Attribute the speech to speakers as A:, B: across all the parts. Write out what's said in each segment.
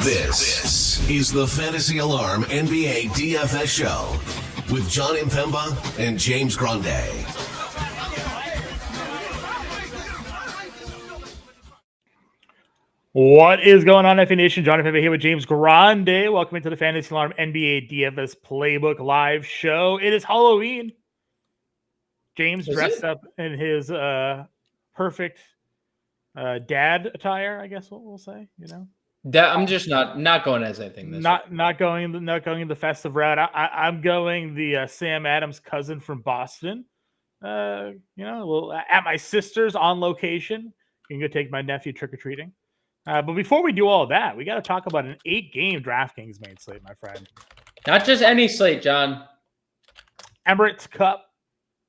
A: This is the Fantasy Alarm NBA DFS show with John Impemba and James Grande.
B: What is going on, FA Nation? John Impemba here with James Grande. Welcome into the Fantasy Alarm NBA DFS Playbook live show. It is Halloween. James dressed up in his perfect dad attire, I guess what we'll say, you know.
C: I'm just not going as anything.
B: Not going the festive route. I'm going the Sam Adams cousin from Boston. A little at my sister's on location. You can go take my nephew trick or treating. But before we do all that, we got to talk about an 8-game DraftKings main slate, my friend.
C: Not just any slate, John.
B: Emirates Cup.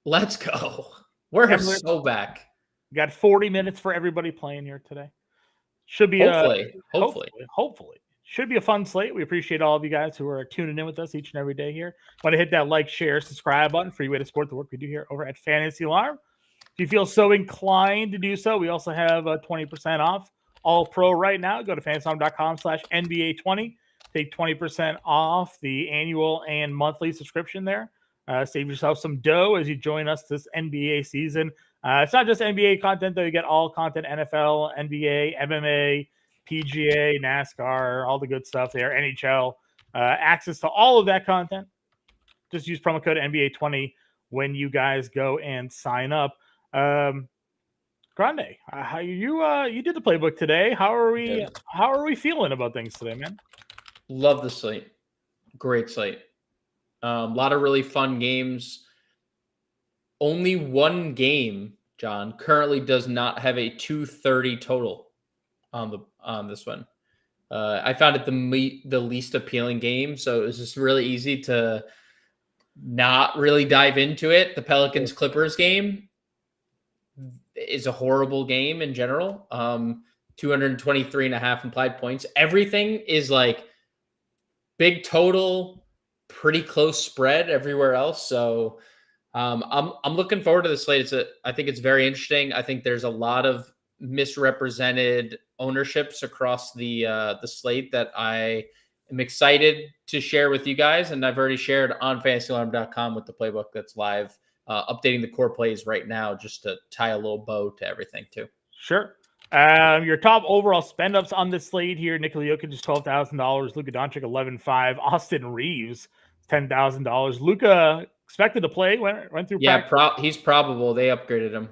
C: Let's go. We're so back.
B: We got 40 minutes for everybody playing here today. Should be hopefully. Should be a fun slate. We appreciate all of you guys who are tuning in with us each and every day here. Want to hit that like, share, subscribe button. Free way to support the work we do here over at Fantasy Alarm. If you feel so inclined to do so, we also have 20% off All Pro right now. Go to fantasyalarm.com/NBA20. Take 20% off the annual and monthly subscription there. Save yourself some dough as you join us this NBA season. It's not just NBA content, though. You get all content, NFL, NBA, MMA, PGA, NASCAR, all the good stuff there, NHL. Access to all of that content. Just use promo code NBA20 when you guys go and sign up. Grande, you did the playbook today. How are we feeling about things today, man?
C: Love the slate. Great slate. A lot of really fun games. Only one game, John, currently does not have a 230 total on this one. I found it the least appealing game, so it was just really easy to not really dive into it. The Pelicans Clippers game is a horrible game in general. 223.5 implied points. Everything is like big total, pretty close spread everywhere else. So I'm looking forward to the slate. I think it's very interesting. I think there's a lot of misrepresented ownerships across the slate that I am excited to share with you guys. And I've already shared on fantasyalarm.com with the playbook that's live, updating the core plays right now, just to tie a little bow to everything too.
B: Sure. Your top overall spend ups on this slate here: Nikola Jokic is $12,000, Luka Doncic 11,500, Austin Reeves $10,000. Luka expected to play, went through.
C: Yeah, he's probable. They upgraded him.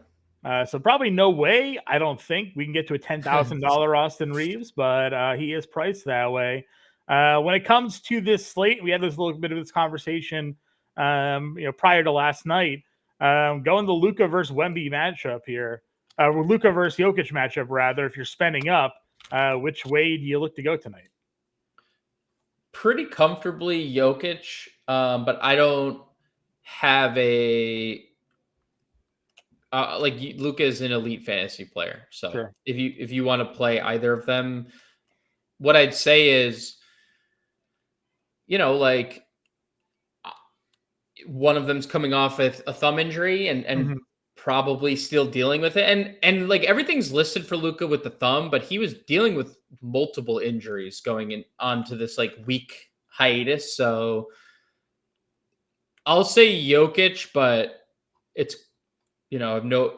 B: So probably no way, I don't think, we can get to a $10,000 Austin Reeves, but he is priced that way. When it comes to this slate, we had this little bit of this conversation, prior to last night. Going the Luka versus Wemby matchup here, Luka versus Jokic matchup rather. If you're spending up, which way do you look to go tonight?
C: Pretty comfortably Jokic, but I don't have a Luka is an elite fantasy player. So sure. If you want to play either of them, what I'd say is, one of them's coming off with a thumb injury and probably still dealing with it. And like everything's listed for Luka with the thumb, but he was dealing with multiple injuries going onto this like week hiatus. So I'll say Jokic, but it's,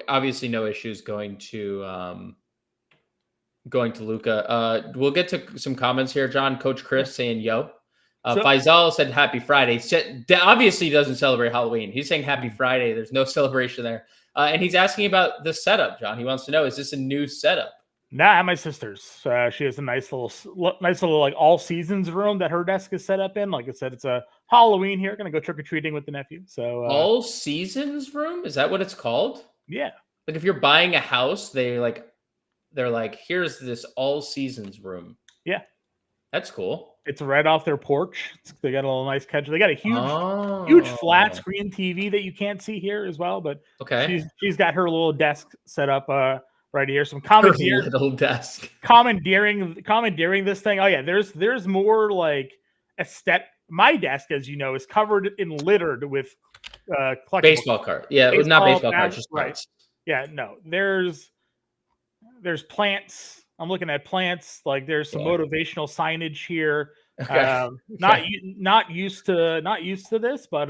C: obviously no issues going to Luka. We'll get to some comments here, John. Coach Chris saying, yo. Faisal said happy Friday. Obviously, he doesn't celebrate Halloween. He's saying happy Friday. There's no celebration there. And he's asking about the setup, John. He wants to know, is this a new setup?
B: Nah, at my sister's. She has a nice little like all seasons room that her desk is set up in. Like I said, it's a Halloween here. Gonna go trick or treating with the nephew. So
C: all seasons room, is that what it's called?
B: Yeah.
C: Like if you're buying a house, they're like, here's this all seasons room.
B: Yeah,
C: that's cool.
B: It's right off their porch. They got a little nice catch. They got a huge flat screen TV that you can't see here as well. But
C: okay,
B: she's got her little desk set up right here. Some commandeering,
C: little desk,
B: commandeering this thing. Oh yeah, there's more like aesthetic. My desk, as you know, is covered and littered with
C: baseball cards. Yeah, not baseball cards, just
B: right.
C: cards.
B: Yeah, no, there's plants I'm looking at plants. Like there's some motivational signage here.
C: Okay.
B: Not used to this, but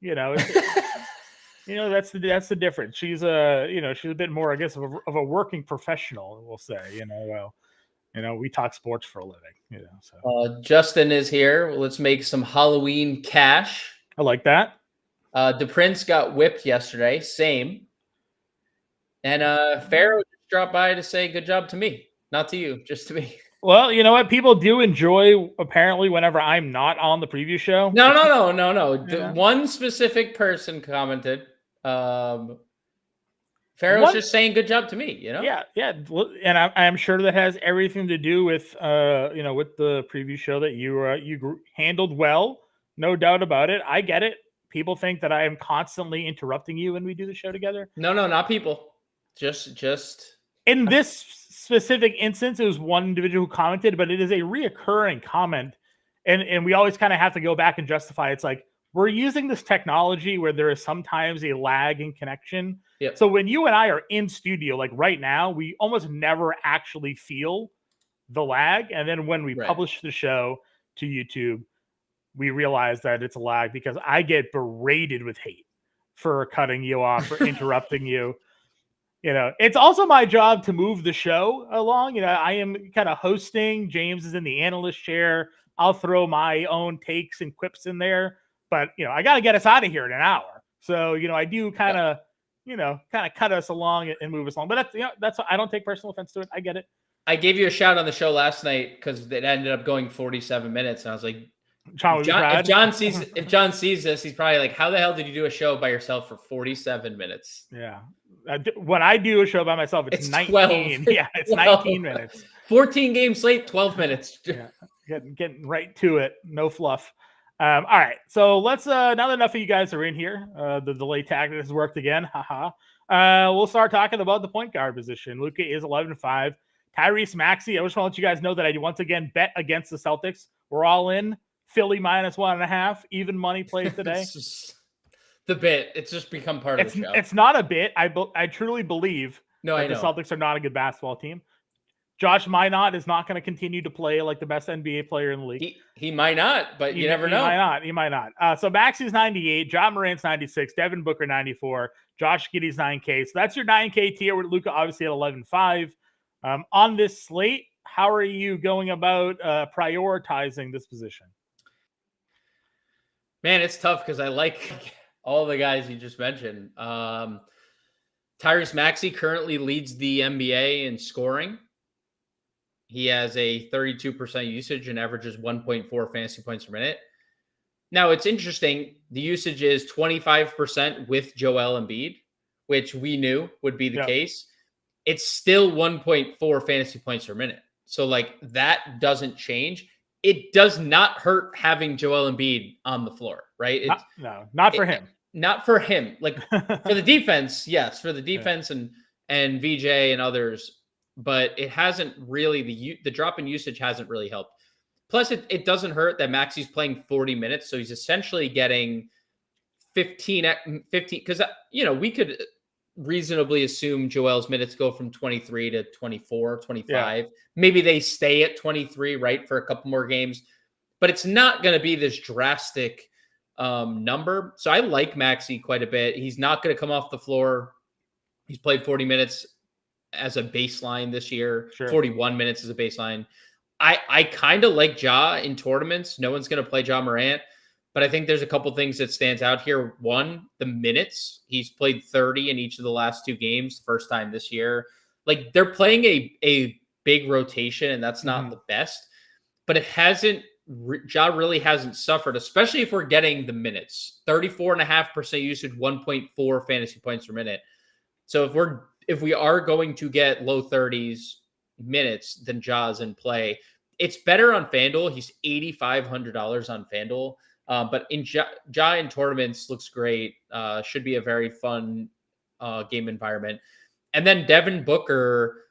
B: you know, that's the difference. She's she's a bit more, I guess, of a working professional, we'll say. We talk sports for a living. So
C: Justin is here. Let's make some Halloween cash.
B: I like that.
C: The Prince got whipped yesterday. Same. And Pharaoh just dropped by to say good job to me. Not to you, just to me.
B: Well, you know what? People do enjoy, apparently, whenever I'm not on the preview show.
C: No. One specific person commented. Pharaoh's just saying good job to me,
B: Yeah. And I'm sure that has everything to do with, with the preview show that you handled well. No doubt about it. I get it. People think that I am constantly interrupting you when we do the show together.
C: No, not people. Just
B: in this specific instance, it was one individual who commented, but it is a reoccurring comment. And we always kind of have to go back and justify. It's like, we're using this technology where there is sometimes a lag in connection.
C: Yep.
B: So when you and I are in studio, like right now, we almost never actually feel the lag. And then when we publish the show to YouTube, we realize that it's a lag because I get berated with hate for cutting you off, for interrupting you. It's also my job to move the show along. I am kind of hosting. James is in the analyst chair. I'll throw my own takes and quips in there, but I got to get us out of here in an hour. So, I do kind of cut us along and move us along. But that's I don't take personal offense to it. I get it.
C: I gave you a shout on the show last night because it ended up going 47 minutes, and I was like, if John sees this, he's probably like, how the hell did you do a show by yourself for 47 minutes?
B: Yeah. When I do a show by myself, it's 19.
C: 12.
B: Yeah, it's 19 minutes.
C: 14 game slate, 12 minutes.
B: Yeah. Getting right to it. No fluff. All right. So let's, now that enough of you guys are in here, the delay tactic has worked again. Haha. We'll start talking about the point guard position. Luka is 11-5. Tyrese Maxey, I just want to let you guys know that I once again bet against the Celtics. We're all in. Philly -1.5. Even money plays today.
C: The bit. It's just become part of the show.
B: It's not a bit. I truly believe
C: the
B: Celtics are not a good basketball team. Josh Minot is not going to continue to play like the best NBA player in the league.
C: He might not, but you never know.
B: He might not. So Maxey's 98, John Morant's 96, Devin Booker 94, Josh Giddey's 9K. So that's your 9K tier with Luka obviously at 11-5. On this slate, how are you going about prioritizing this position?
C: Man, it's tough because I like all the guys you just mentioned. Tyrese Maxey currently leads the NBA in scoring. He has a 32% usage and averages 1.4 fantasy points per minute. Now, it's interesting. The usage is 25% with Joel Embiid, which we knew would be the case. It's still 1.4 fantasy points per minute. So, that doesn't change. It does not hurt having Joel Embiid on the floor, right?
B: Not for him.
C: Not for him. For the defense, yes. For the defense and VJ and others. But it hasn't really, the drop in usage hasn't really helped. Plus, it doesn't hurt that Maxey's playing 40 minutes. So he's essentially getting 15, because, we could reasonably assume Joel's minutes go from 23 to 24, 25. Yeah. Maybe they stay at 23, right, for a couple more games. But it's not going to be this drastic number. So I like Maxey quite a bit. He's not going to come off the floor. He's played 40 minutes as a baseline this year. Sure. 41 minutes as a baseline. I kind of like Ja in tournaments. No one's going to play Ja Morant. But I think there's a couple things that stands out here. One, the minutes. He's played 30 in each of the last two games, first time this year. They're playing a big rotation, and that's not the best. But it hasn't, Ja really hasn't suffered, especially if we're getting the minutes. 34.5% usage, 1.4 fantasy points per minute. So if we are going to get low 30s minutes, then Ja's in play. It's better on FanDuel. He's $8,500 on FanDuel. But in Ja in tournaments looks great. Should be a very fun game environment. And then Devin Booker,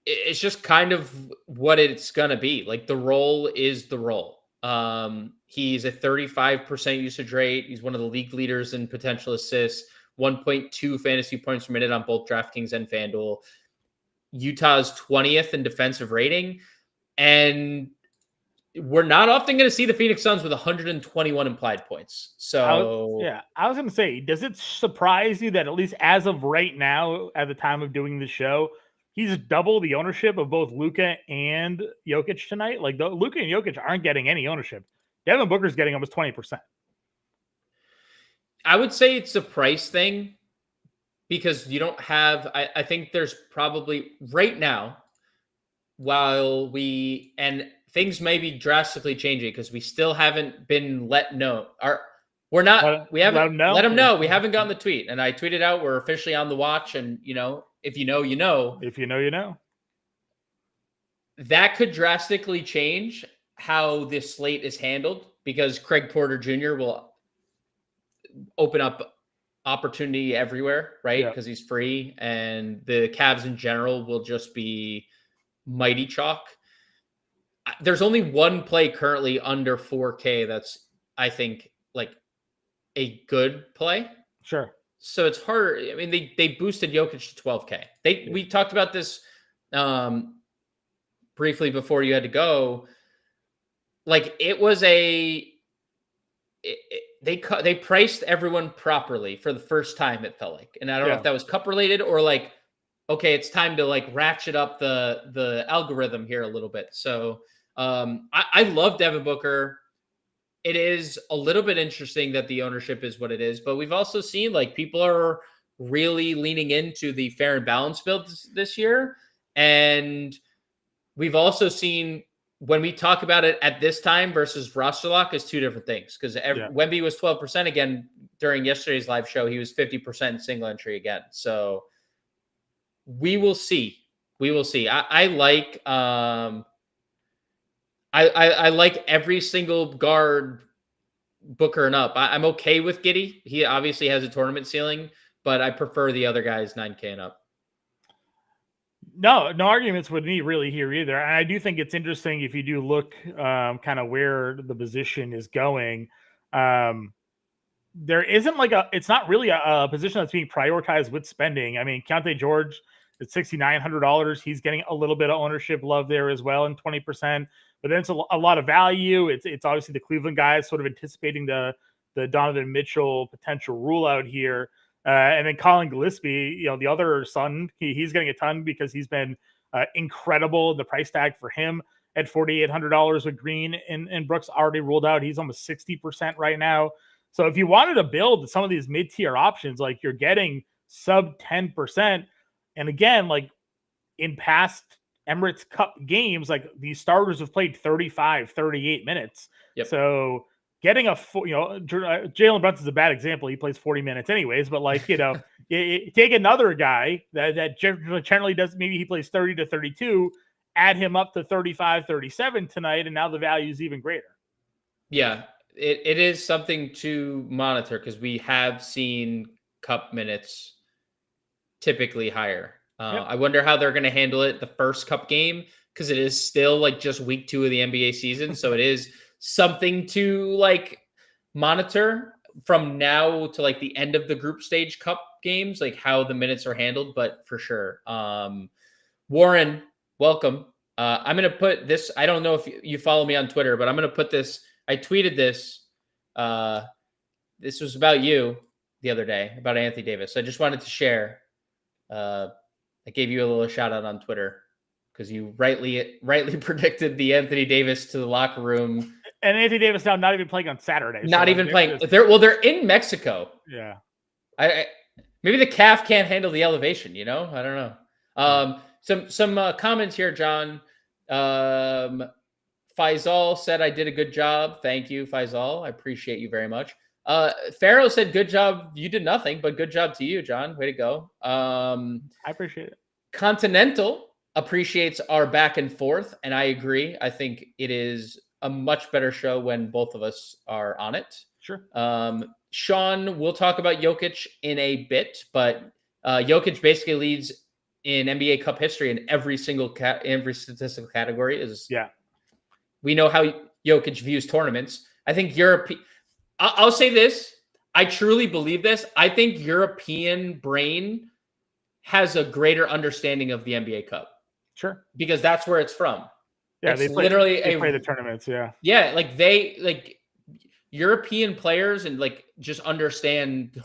C: it's just kind of what it's going to be. The role is the role. He's a 35% usage rate. He's one of the league leaders in potential assists, 1.2 fantasy points per minute on both DraftKings and FanDuel. Utah's 20th in defensive rating. And we're not often going to see the Phoenix Suns with 121 implied points. So
B: I was going to say, does it surprise you that at least as of right now, at the time of doing the show, he's double the ownership of both Luka and Jokic tonight? Like, Luka and Jokic aren't getting any ownership. Devin Booker's getting almost 20%.
C: I would say it's a price thing because you don't have, I think there's probably right now, while things may be drastically changing because we still haven't been let know. We haven't let them know. We haven't gotten the tweet. And I tweeted out, we're officially on the watch. And, if you know, you know.
B: If you know, you know.
C: That could drastically change how this slate is handled because Craig Porter Jr. will open up opportunity everywhere, right? Because he's free. And the Cavs in general will just be mighty chalk. There's only one play currently under 4K that's, I think, like a good play.
B: Sure.
C: So it's harder. I mean, they boosted Jokic to 12K. We talked about this briefly before you had to go. Like it was they priced everyone properly for the first time, it felt like. And I don't know if that was cup related or like, okay, it's time to like ratchet up the algorithm here a little bit. So I love Devin Booker. It is a little bit interesting that the ownership is what it is, but we've also seen like people are really leaning into the fair and balanced builds this year. And we've also seen when we talk about it at this time versus roster lock is two different things. Because Wemby was 12% again during yesterday's live show. He was 50% single entry again. So we will see. I like I like every single guard Booker and up. I'm okay with Giddey. He obviously has a tournament ceiling, but I prefer the other guys 9K and up.
B: No arguments with me really here either. And I do think it's interesting if you do look kind of where the position is going. There isn't it's not really a position that's being prioritized with spending. I mean, Keontae George at $6,900. He's getting a little bit of ownership love there as well, and 20%. But then it's a lot of value. It's obviously the Cleveland guys sort of anticipating the Donovan Mitchell potential rule out here. And then Colin Gillespie, the other son, he's getting a ton because he's been incredible. The price tag for him at $4,800 with Green and Brooks already ruled out. He's almost 60% right now. So if you wanted to build some of these mid-tier options, like you're getting sub 10%. And again, like in past Emirates Cup games, like these starters have played 35, 38 minutes. Yep. So getting Jalen Brunson's a bad example. He plays 40 minutes anyways, but like, take another guy that generally does, maybe he plays 30 to 32, add him up to 35, 37 tonight. And now the value is even greater.
C: Yeah, it is something to monitor because we have seen Cup minutes typically higher. I wonder how they're going to handle it the first Cup game because it is still like just week 2 of the NBA season. So it is something to like monitor from now to like the end of the group stage Cup games, like how the minutes are handled. But for sure, Warren, welcome. I'm going to put this. I don't know if you follow me on Twitter, but I'm going to put this. I tweeted this. This was about you the other day, about Anthony Davis. I just wanted to share. I gave you a little shout out on Twitter because you rightly predicted the Anthony Davis to the locker room.
B: And Anthony Davis now not even playing on Saturday.
C: Not even playing. They're in Mexico.
B: Yeah.
C: I maybe the calf can't handle the elevation. I don't know. Some comments here, John. Faisal said I did a good job. Thank you, Faisal. I appreciate you very much. Pharaoh said, good job. You did nothing, but good job to you, John. Way to go.
B: I appreciate it.
C: Continental appreciates our back and forth. And I agree. I think it is a much better show when both of us are on it.
B: Sure.
C: Sean, we'll talk about Jokic in a bit, but Jokic basically leads in NBA Cup history in every single every statistical category. We know how Jokic views tournaments. I think I'll say this. I truly believe this. I think European brain has a greater understanding of the NBA Cup.
B: Sure.
C: Because that's where it's from.
B: Yeah,
C: it's
B: they play the tournaments. Yeah.
C: Yeah, like European players and like just understand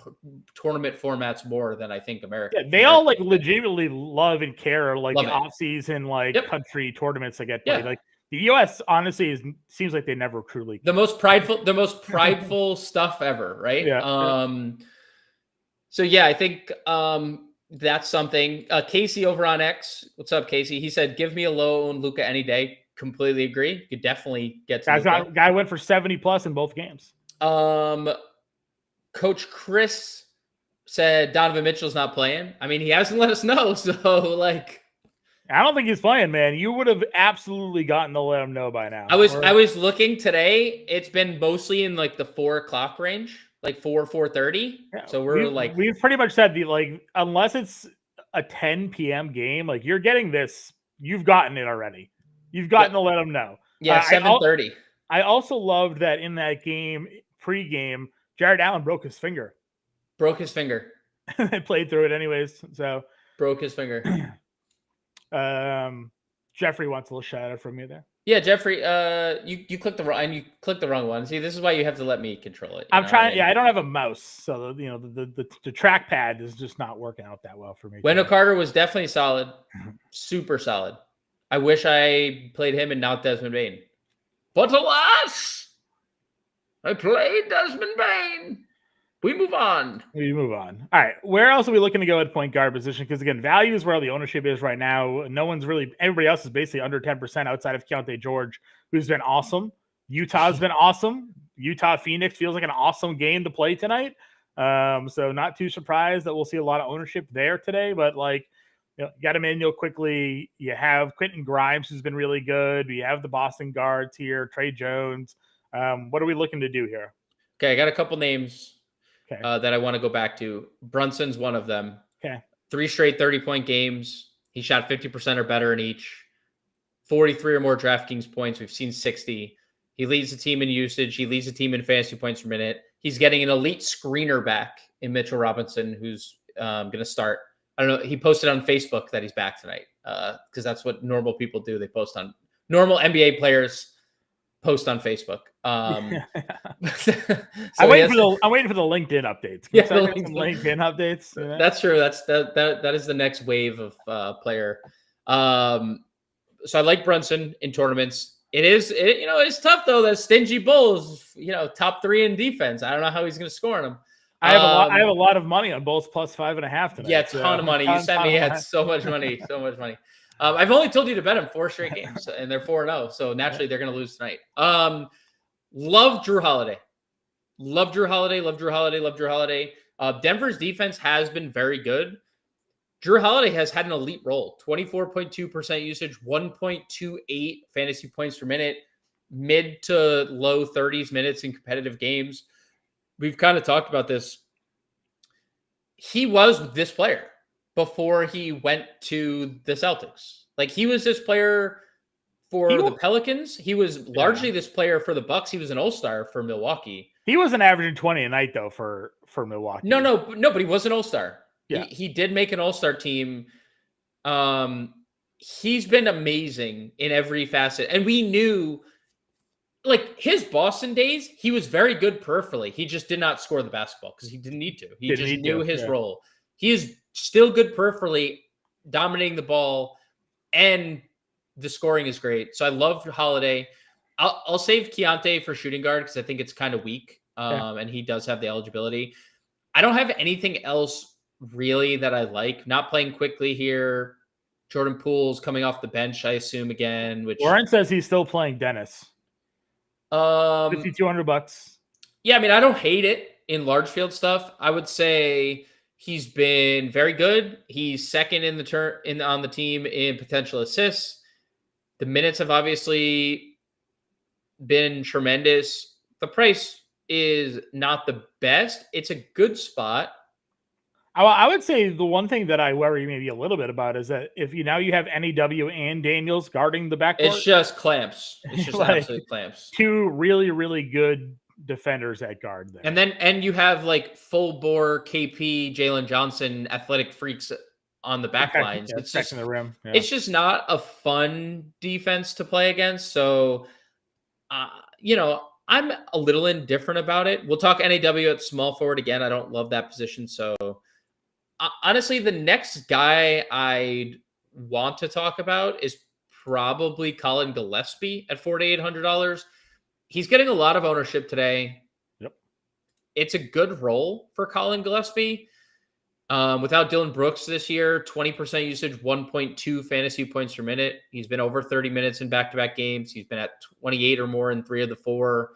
C: tournament formats more than I think America.
B: Yeah, they all like legitimately love and care like
C: Love
B: the
C: it.
B: off-season country tournaments that get played.
C: Yeah.
B: Like the US honestly seems like they never truly
C: the most prideful stuff ever, right?
B: Yeah.
C: So yeah, I think that's something. Casey over on X, what's up, Casey? He said, "Give me a low on Luka any day." Completely agree. You could definitely get to Luka.
B: Guy went for 70+ in both games.
C: Coach Chris said Donovan Mitchell's not playing. I mean, he hasn't let us know, so like,
B: I don't think he's playing, man. You would have absolutely gotten to let him know by now.
C: I was looking today. It's been mostly in like the 4 o'clock range, like 4:30. Yeah, so we've
B: pretty much said unless it's a 10 p.m. game, like you're getting this, you've gotten it already. You've gotten to let them know.
C: Yeah, 7:30.
B: I also loved that in that game, pre-game, Jared Allen broke his finger. And played through it anyways. So
C: broke his finger.
B: Jeffrey wants a little shout out from you there.
C: Yeah, Jeffrey, you clicked the wrong one. See, this is why you have to let me control it.
B: I'm trying. Yeah, I don't have a mouse, so the trackpad is just not working out that well for me.
C: Wendell Carter was definitely solid, super solid. I wish I played him and not Desmond Bain, but alas, I played Desmond Bain. We move on.
B: All right. Where else are we looking to go at point guard position? Because again, value is where all the ownership is right now. Everybody else is basically under 10% outside of Keontae George, who's been awesome. Utah's been awesome. Utah Phoenix feels like an awesome game to play tonight. So not too surprised that we'll see a lot of ownership there today. But like, you got Emmanuel quickly. You have Quentin Grimes, who's been really good. We have the Boston guards here, Trey Jones. What are we looking to do here?
C: Okay, I got a couple names. Okay. That I want to go back to. Brunson's one of them.
B: Okay.
C: 3 straight 30-point games. He shot 50% or better in each. 43 or more DraftKings points. We've seen 60. He leads the team in usage. He leads the team in fantasy points per minute. He's getting an elite screener back in Mitchell Robinson, who's going to start. I don't know. He posted on Facebook that he's back tonight because that's what normal people do. They post on normal NBA players post on Facebook.
B: I'm waiting for the LinkedIn updates.
C: Yeah,
B: the LinkedIn updates.
C: You know? That's true. That is the next wave of player. So I like Brunson in tournaments. It's tough though. That stingy Bulls, top 3 in defense. I don't know how he's going to score on them.
B: I have a lot of money on Bulls plus 5.5 tonight.
C: Yeah, ton of money. You sent me so much money. I've only told you to bet them 4 straight games, and they're 4-0. So naturally, they're going to lose tonight. Love Drew Holiday. Denver's defense has been very good. Drew Holiday has had an elite role. 24.2% usage, 1.28 fantasy points per minute, mid to low 30s minutes in competitive games. We've kind of talked about this. He was this player before he went to the Celtics. Like he was this player for the Pelicans. He was largely this player for the Bucks. He was an all-star for Milwaukee.
B: He wasn't averaging 20 a night though for Milwaukee.
C: No, but he was an all-star.
B: Yeah.
C: He did make an all-star team. He's been amazing in every facet. And we knew like his Boston days, he was very good peripherally. He just did not score the basketball because he didn't need to. He just knew his role. He is still good peripherally, dominating the ball, and the scoring is great. So I love Holiday. I'll save Keontae for shooting guard because I think it's kind of weak, and he does have the eligibility. I don't have anything else really that I like. Not playing quickly here. Jordan Poole's coming off the bench, I assume, again. Which
B: Warren says he's still playing Dennis. $5,200.
C: Yeah, I mean, I don't hate it in large field stuff. I would say he's been very good. He's second on the team in potential assists. The minutes have obviously been tremendous. The price is not the best. It's a good spot.
B: I would say the one thing that I worry maybe a little bit about is that if you have NEW and Daniels guarding the backcourt,
C: it's just clamps. It's just
B: like,
C: absolute clamps.
B: 2 really, really good defenders at guard there.
C: And you have like full bore KP, Jalen Johnson, athletic freaks on the back lines.
B: It's just the rim. Yeah.
C: It's just not a fun defense to play against. So, I'm a little indifferent about it. We'll talk NAW at small forward again. I don't love that position. So, honestly, the next guy I'd want to talk about is probably Colin Gillespie at $4,800. He's getting a lot of ownership today.
B: Yep.
C: It's a good role for Colin Gillespie. Without Dylan Brooks this year, 20% usage, 1.2 fantasy points per minute. He's been over 30 minutes in back-to-back games. He's been at 28 or more in 3 of the 4.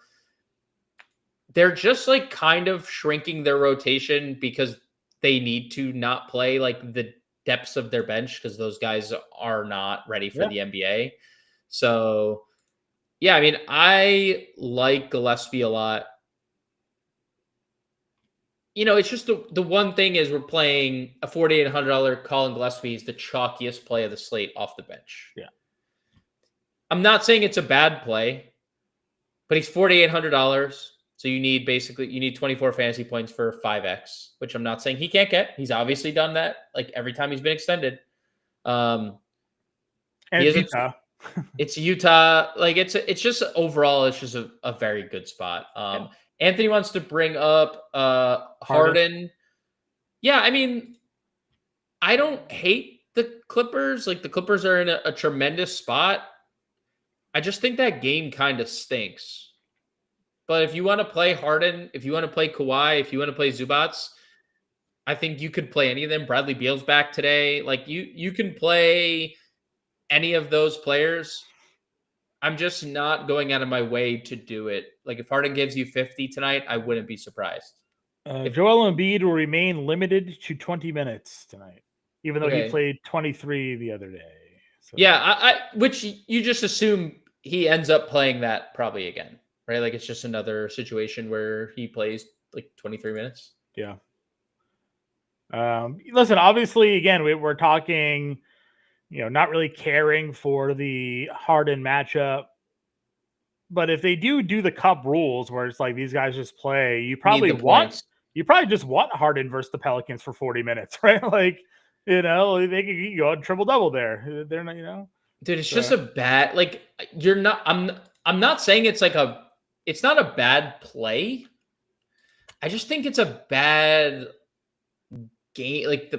C: They're just like kind of shrinking their rotation because they need to not play like the depths of their bench because those guys are not ready for the NBA. So, yeah, I mean, I like Gillespie a lot. It's just the one thing is we're playing a $4,800 Colin Gillespie is the chalkiest play of the slate off the bench.
B: Yeah.
C: I'm not saying it's a bad play, but he's $4,800. So you need 24 fantasy points for 5x, which I'm not saying he can't get. He's obviously done that like every time he's been extended.
B: And it's Utah.
C: It's Utah. Like it's just overall, it's just a very good spot. Anthony wants to bring up Harden. Yeah, I mean, I don't hate the Clippers. Like the Clippers are in a tremendous spot. I just think that game kind of stinks. But if you want to play Harden, if you want to play Kawhi, if you want to play Zubats, I think you could play any of them. Bradley Beal's back today. Like you can play any of those players. I'm just not going out of my way to do it. Like if Harden gives you 50 tonight, I wouldn't be surprised.
B: Joel Embiid will remain limited to 20 minutes tonight, even though he played 23 the other day. So.
C: Yeah, which you just assume he ends up playing that probably again, right? Like it's just another situation where he plays like 23 minutes.
B: Yeah. Listen, obviously, again, we're talking, not really caring for the Harden matchup. But if they do the cup rules where it's like these guys just play, you probably just want Harden versus the Pelicans for 40 minutes, right? Like, they can go and triple double there. They're not,
C: Dude, it's just a bad like you're not. I'm not saying it's not a bad play. I just think it's a bad game. Like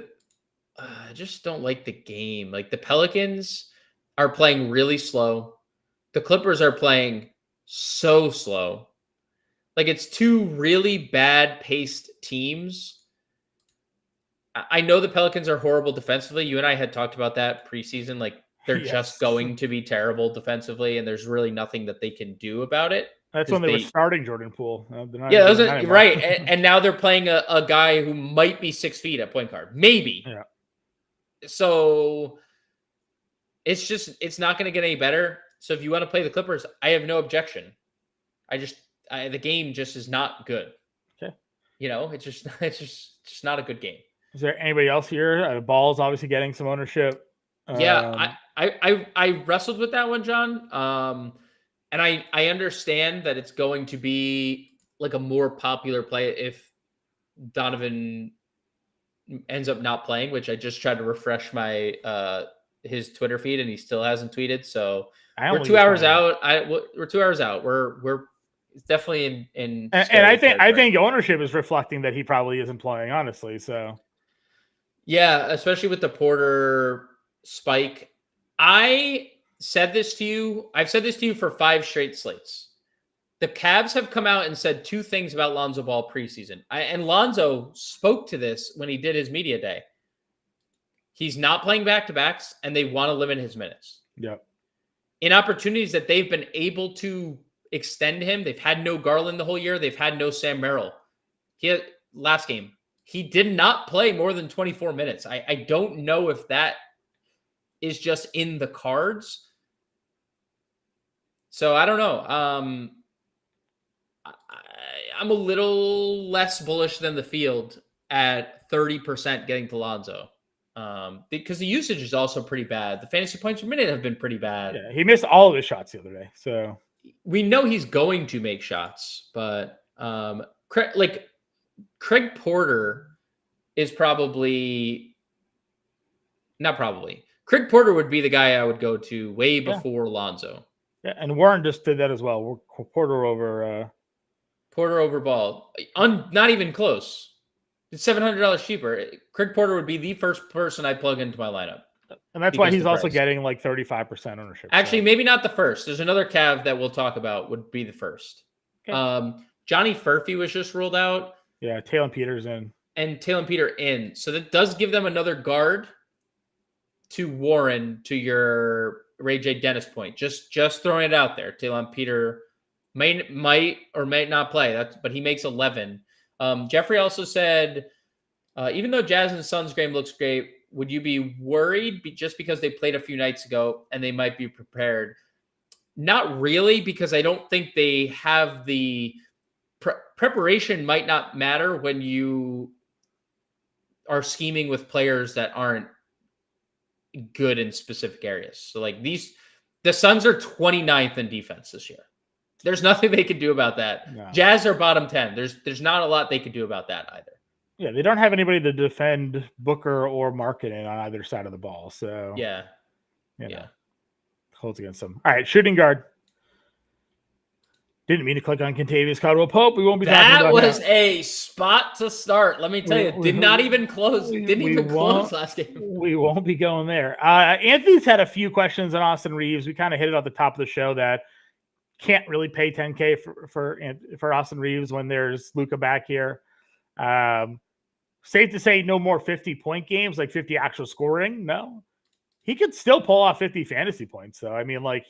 C: I just don't like the game. Like the Pelicans are playing really slow. The Clippers are playing so slow. Like it's 2 really bad paced teams. I know the Pelicans are horrible defensively. You and I had talked about that preseason. Like they're just going to be terrible defensively, and there's really nothing that they can do about it.
B: That's when they were starting Jordan Poole.
C: Yeah, right. And now they're playing a guy who might be 6 feet at point guard. Maybe.
B: Yeah.
C: So it's not going to get any better. So if you want to play the Clippers, I have no objection. The game just is not good.
B: Okay.
C: It's just not a good game.
B: Is there anybody else here? Ball's obviously getting some ownership.
C: Yeah, I wrestled with that one, John. And I understand that it's going to be like a more popular play if Donovan ends up not playing, which I just tried to refresh my his Twitter feed and he still hasn't tweeted. So we're 2 hours out. We're 2 hours out. We're definitely in
B: and I think ownership is reflecting that he probably isn't playing, honestly. So
C: yeah, especially with the Porter spike. I've said this to you for 5 straight slates. The Cavs have come out and said 2 things about Lonzo Ball preseason. And Lonzo spoke to this when he did his media day. He's not playing back-to-backs, and they want to limit his minutes.
B: Yep.
C: In opportunities that they've been able to extend him, they've had no Garland the whole year. They've had no Sam Merrill. Last game, he did not play more than 24 minutes. I don't know if that is just in the cards. So I don't know. I'm a little less bullish than the field at 30% getting to Lonzo. Because the usage is also pretty bad. The fantasy points per minute have been pretty bad.
B: Yeah, he missed all of his shots the other day. So
C: we know he's going to make shots, but Craig Porter is probably Not probably. Craig Porter would be the guy I would go to way before Lonzo.
B: Yeah, and Warren just did that as well. Porter over
C: Ball. Not even close. It's $700 cheaper. Craig Porter would be the first person I plug into my lineup.
B: And that's why he's also getting like 35% ownership.
C: Actually, maybe not the first. There's another Cav that we'll talk about would be the first. Okay. Johnny Furphy was just ruled out.
B: Yeah, Talon Peters in.
C: And Talon Peter in. So that does give them another guard to Warren, to your Ray J. Dennis point. Just throwing it out there. Talon Peter might or might not play. But he makes 11. Jeffrey also said, even though Jazz and Suns game looks great, would you be worried just because they played a few nights ago and they might be prepared? Not really, because I don't think they have the preparation. Might not matter when you are scheming with players that aren't good in specific areas. So like the Suns are 29th in defense this year. There's nothing they could do about that. No. Jazz are bottom 10. There's not a lot they could do about that either.
B: Yeah, they don't have anybody to defend Booker or Markkanen on either side of the ball. So
C: yeah,
B: holds against them. All right, shooting guard. Didn't mean to click on Kentavious Caldwell-Pope. We won't be talking about that.
C: That was a spot to start. Let me tell you, did not even close. Didn't even close last game.
B: We won't be going there. Anthony's had a few questions on Austin Reeves. We kind of hit it at the top of the show that can't really pay $10K for Austin Reeves when there's Luka back here. Safe to say no more 50-point games, like 50 actual scoring. No, he could still pull off 50 fantasy points. So, I mean, like,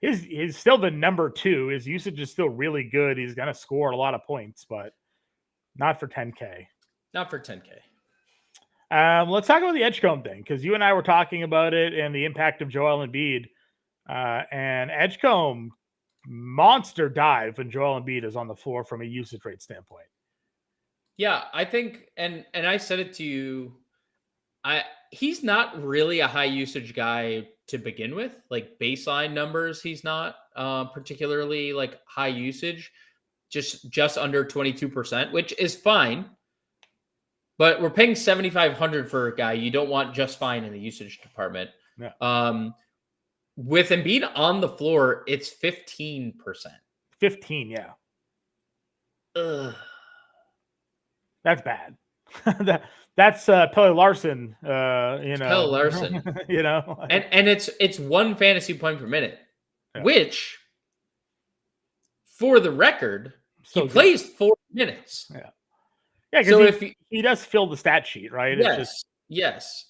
B: he's still the number 2. His usage is still really good. He's going to score a lot of points, but not for 10K.
C: Not for 10K.
B: Let's talk about the Edgecombe thing, because you and I were talking about it and the impact of Joel Embiid. And Edgecombe, monster dive when Joel Embiid is on the floor from a usage rate standpoint.
C: Yeah, I think, and I said it to you, he's not really a high usage guy to begin with. Like baseline numbers, he's not particularly like high usage, just under 22%, which is fine. But we're paying $7,500 for a guy you don't want just fine in the usage department. Yeah. With Embiid on the floor, it's 15%.
B: 15, yeah.
C: Ugh.
B: That's bad. That's Pelle Larson.
C: Pelle Larson. And it's 1 fantasy point per minute, which, for the record, he plays 4 minutes.
B: Yeah. Yeah. So if he does fill the stat sheet, right?
C: Yes.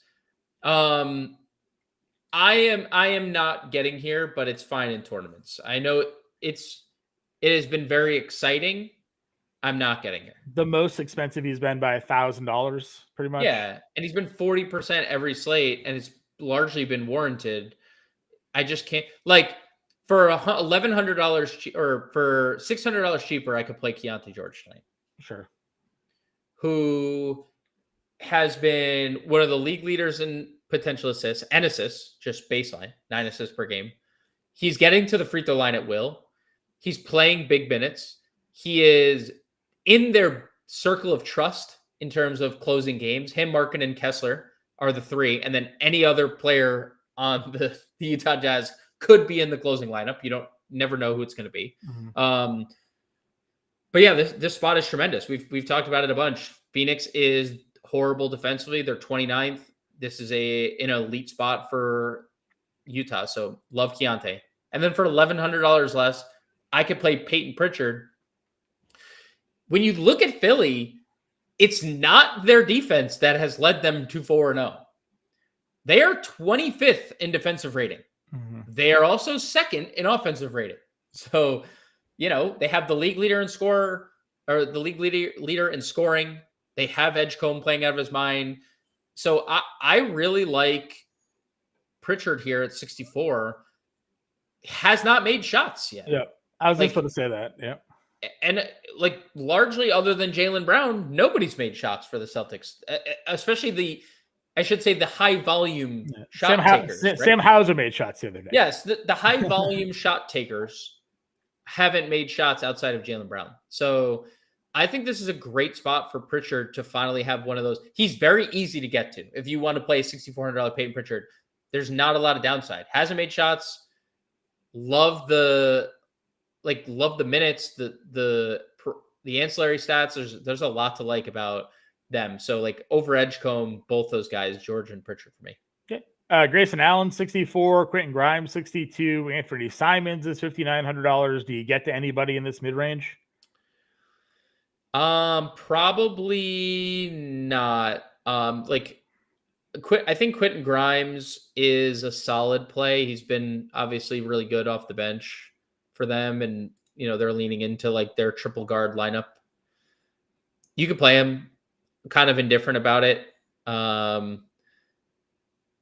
C: I am not getting here, but it's fine in tournaments. I know it has been very exciting. I'm not getting it.
B: The most expensive he's been by $1,000, pretty much.
C: Yeah, and he's been 40% every slate, and it's largely been warranted. I just can't, like, for $1,100 or for $600 cheaper, I could play Keontae George tonight.
B: Sure.
C: Who has been one of the league leaders in potential assists and assists, just baseline, 9 assists per game. He's getting to the free throw line at will. He's playing big minutes. He is in their circle of trust in terms of closing games. Him, Markkanen, and Kessler are the 3. And then any other player on the Utah Jazz could be in the closing lineup. You never know who it's going to be. Mm-hmm. But yeah, this spot is tremendous. We've talked about it a bunch. Phoenix is horrible defensively. They're 29th. This is an elite spot for Utah. So love Keontae. And then for $1,100 less, I could play Peyton Pritchard. When you look at Philly, it's not their defense that has led them to 4-0. They are 25th in defensive rating. Mm-hmm. They are also 2nd in offensive rating. So, they have the league leader in scorer, or the league leader in scoring. They have Edgecombe playing out of his mind. So I really like Pritchard here at 64. Has not made shots yet.
B: Yeah, I was just about to say that. Yeah.
C: And largely other than Jaylen Brown, nobody's made shots for the Celtics, especially the high volume shot takers.
B: Sam Hauser made shots the other day.
C: Yes, the high volume shot takers haven't made shots outside of Jaylen Brown. So I think this is a great spot for Pritchard to finally have one of those. He's very easy to get to. If you want to play $6,400 Peyton Pritchard, there's not a lot of downside. Hasn't made shots. Love the minutes, the ancillary stats. There's a lot to like about them. So like over Edgecombe, both those guys, George and Pritchard for me.
B: Okay. Grayson Allen, 64, Quentin Grimes, 62, Anthony Simons is $5,900. Do you get to anybody in this mid-range?
C: Probably not. I think Quentin Grimes is a solid play. He's been obviously really good off the bench for them, and they're leaning into like their triple guard lineup. You could play him. I'm kind of indifferent about it.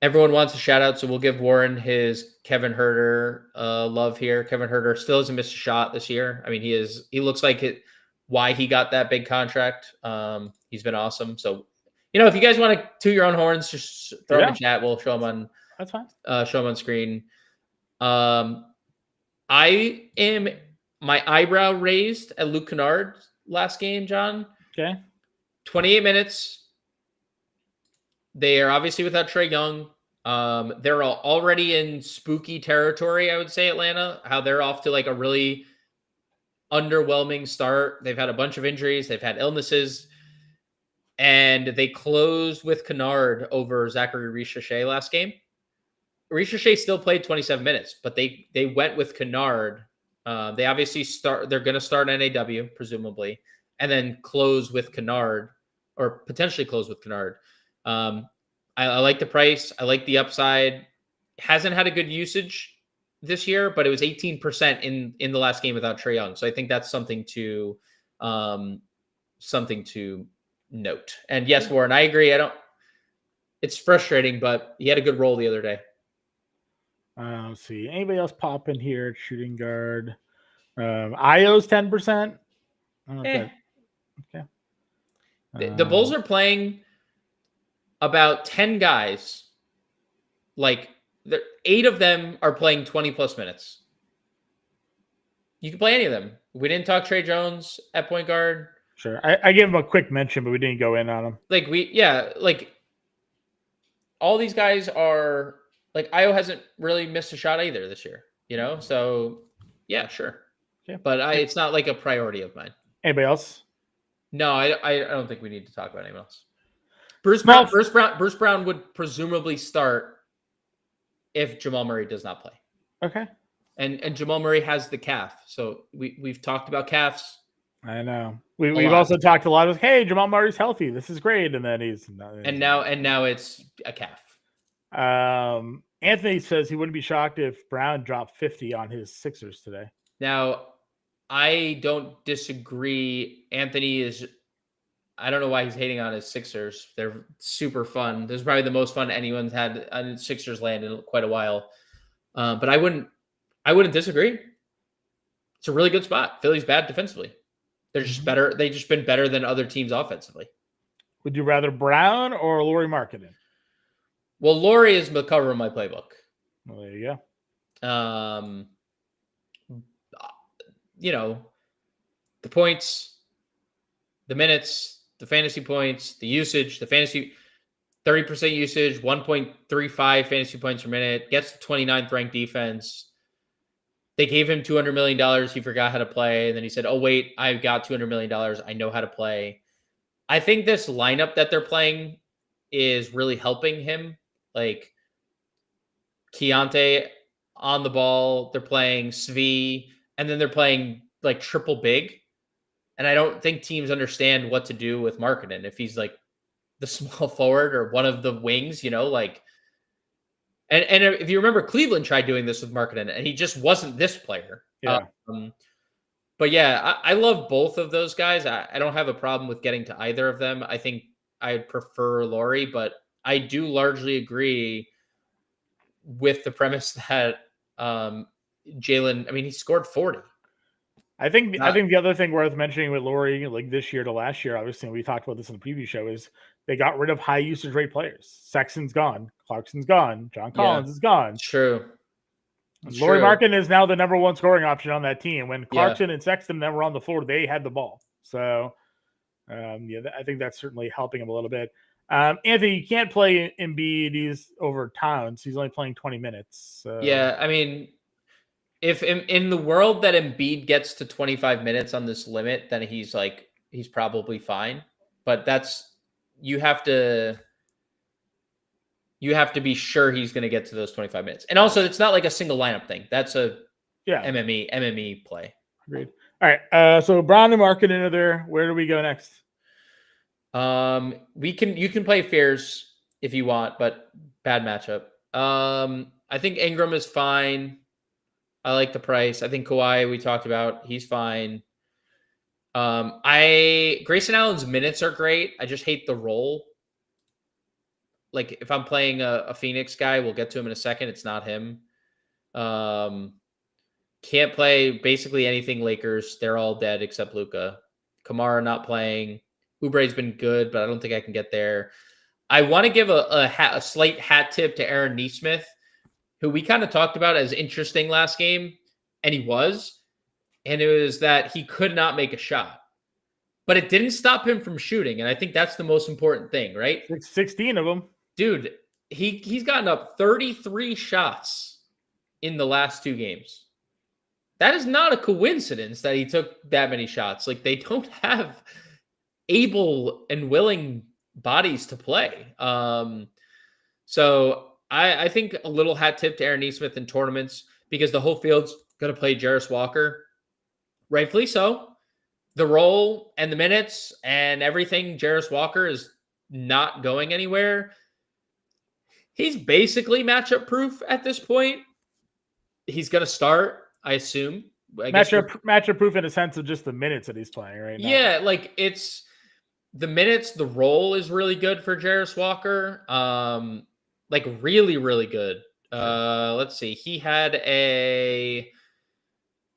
C: Everyone wants a shout out, so we'll give Warren his Kevin Huerter love here. Kevin Huerter still hasn't missed a shot this year. I mean, he looks like it. Why he got that big contract. He's been awesome. So, if you guys want to toot your own horns, just throw them in chat. We'll show them on.
B: That's fine.
C: Show them on screen. My eyebrow raised at Luke Kennard last game, John.
B: Okay.
C: 28 minutes. They are obviously without Trae Young. They're already in spooky territory, I would say, Atlanta. How they're off to like a really underwhelming start. They've had a bunch of injuries. They've had illnesses. And they closed with Kennard over Zachary Richer last game. Richer still played 27 minutes, but they went with Kennard. They obviously they're going to start NAW, presumably, and then close with Kennard, or potentially close with Kennard. I like the price. I like the upside. Hasn't had a good usage this year, but it was 18% in the last game without Trae Young. So I think that's something to note. And yes, Warren, I agree. It's frustrating, but he had a good role the other day.
B: Let's see. Anybody else pop in here at shooting guard? Io's 10%. Okay.
C: The Bulls are playing about 10 guys. Like 8 of them are playing 20 plus minutes. You can play any of them. We didn't talk Trey Jones at point guard.
B: Sure. I gave him a quick mention, but we didn't go in on him.
C: All these guys are like, Io hasn't really missed a shot either this year, So yeah, sure.
B: Okay.
C: But it's not like a priority of mine.
B: Anybody else?
C: No, I don't think we need to talk about anyone else. Bruce Brown would presumably start if Jamal Murray does not play.
B: Okay.
C: And Jamal Murray has the calf. So we've talked about calves.
B: I know. We've also talked a lot of, hey, Jamal Murray's healthy. This is great. And then he's not.
C: And now it's a calf.
B: Anthony says he wouldn't be shocked if Brown dropped 50 on his Sixers today.
C: Now, I don't disagree. I don't know why he's hating on his Sixers. They're super fun. This is probably the most fun anyone's had on Sixers land in quite a while. But I wouldn't disagree. It's a really good spot. Philly's bad defensively. They're just better. They've just been better than other teams offensively.
B: Would you rather Brown or Lauri Markkanen?
C: Well, Lauri is the cover of my playbook.
B: Well, there you
C: go. The points, the minutes, the fantasy points, the usage, the fantasy 30% usage, 1.35 fantasy points per minute, gets the 29th ranked defense. They gave him $200 million. He forgot how to play. And then he said, oh, wait, I've got $200 million. I know how to play. I think this lineup that they're playing is really helping him. Like Keontae on the ball. They're playing Svi. And then they're playing like triple big. And I don't think teams understand what to do with Markkanen if he's like the small forward or one of the wings, And if you remember, Cleveland tried doing this with Markkanen, and he just wasn't this player.
B: Yeah.
C: But yeah, I love both of those guys. I don't have a problem with getting to either of them. I think I prefer Lauri, but I do largely agree with the premise that Jalen, he scored 40.
B: I think the other thing worth mentioning with Lauri, like this year to last year, obviously, we talked about this in the preview show, is they got rid of high usage rate players. Sexton's gone. Clarkson's gone. John Collins is gone.
C: True.
B: Lauri Markkanen is now the number one scoring option on that team. When Clarkson and Sexton that were on the floor, they had the ball. So I think that's certainly helping him a little bit. Anthony, you can't play Embiid. He's over Towns. He's only playing 20 minutes. So.
C: Yeah, I mean, if in the world that Embiid gets to 25 minutes on this limit, then he's probably fine. But you have to be sure he's going to get to those 25 minutes. And also, it's not like a single lineup thing. That's a MME play.
B: Agreed. All right. So Brown and Market into there. Where do we go next?
C: You can play Fears if you want, but bad matchup. I think Ingram is fine. I like the price. I think Kawhi, we talked about, he's fine. Grayson Allen's minutes are great. I just hate the role. Like if I'm playing a Phoenix guy, we'll get to him in a second. It's not him. Can't play basically anything Lakers. They're all dead except Luka. Kamara not playing. Oubre's been good, but I don't think I can get there. I want to give a slight hat tip to Aaron Nesmith, who we kind of talked about as interesting last game, and he was. And it was that he could not make a shot. But it didn't stop him from shooting, and I think that's the most important thing, right?
B: 16 of them.
C: Dude, he's gotten up 33 shots in the last 2 games. That is not a coincidence that he took that many shots. Like, they don't have able and willing bodies to play. So I think a little hat tip to Aaron Nesmith in tournaments, because the whole field's going to play Jarris Walker. Rightfully so. The role and the minutes and everything, Jarris Walker is not going anywhere. He's basically matchup proof at this point. He's going to start, I assume.
B: Matchup proof in a sense of just the minutes that he's playing right now.
C: Yeah, like it's the minutes, the role is really good for Jarris Walker. Like really, really good. Let's see. He had a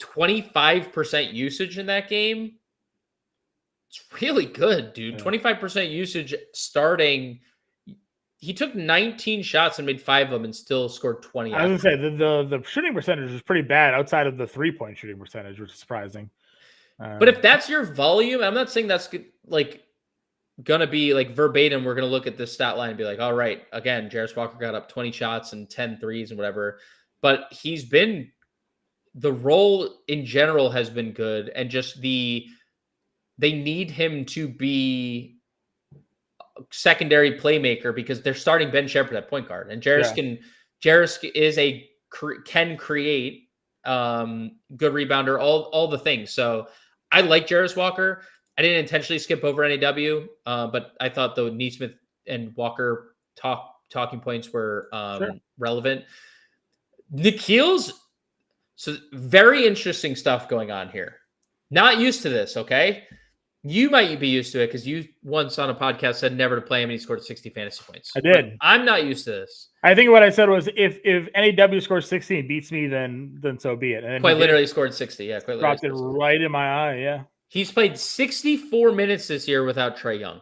C: 25% usage in that game. It's really good, dude. 25% usage starting. He took 19 shots and made 5 of them and still scored 20.
B: I was going to say, the shooting percentage was pretty bad outside of the 3-point shooting percentage, which is surprising.
C: But if that's your volume, I'm not saying that's like going to be like verbatim. We're going to look at this stat line and be like, all right, again, Jarris Walker got up 20 shots and 10 threes and whatever. But the role in general has been good. And just they need him to be secondary playmaker because they're starting Ben Shepherd at point guard, and Jarris can create, good rebounder, all the things. So I like Jarris Walker. I didn't intentionally skip over NAW, but I thought the Nesmith and Walker talking points were relevant. Nikhil's, so very interesting stuff going on here. Not used to this, okay? You might be used to it because you once on a podcast said never to play him and he scored 60 fantasy points.
B: I did.
C: But I'm not used to this.
B: I think what I said was if NAW scores 60 and beats me, then so be it. And
C: quite literally scored 60. Yeah, quite
B: dropped it right in my eye. Yeah.
C: He's played 64 minutes this year without Trae Young.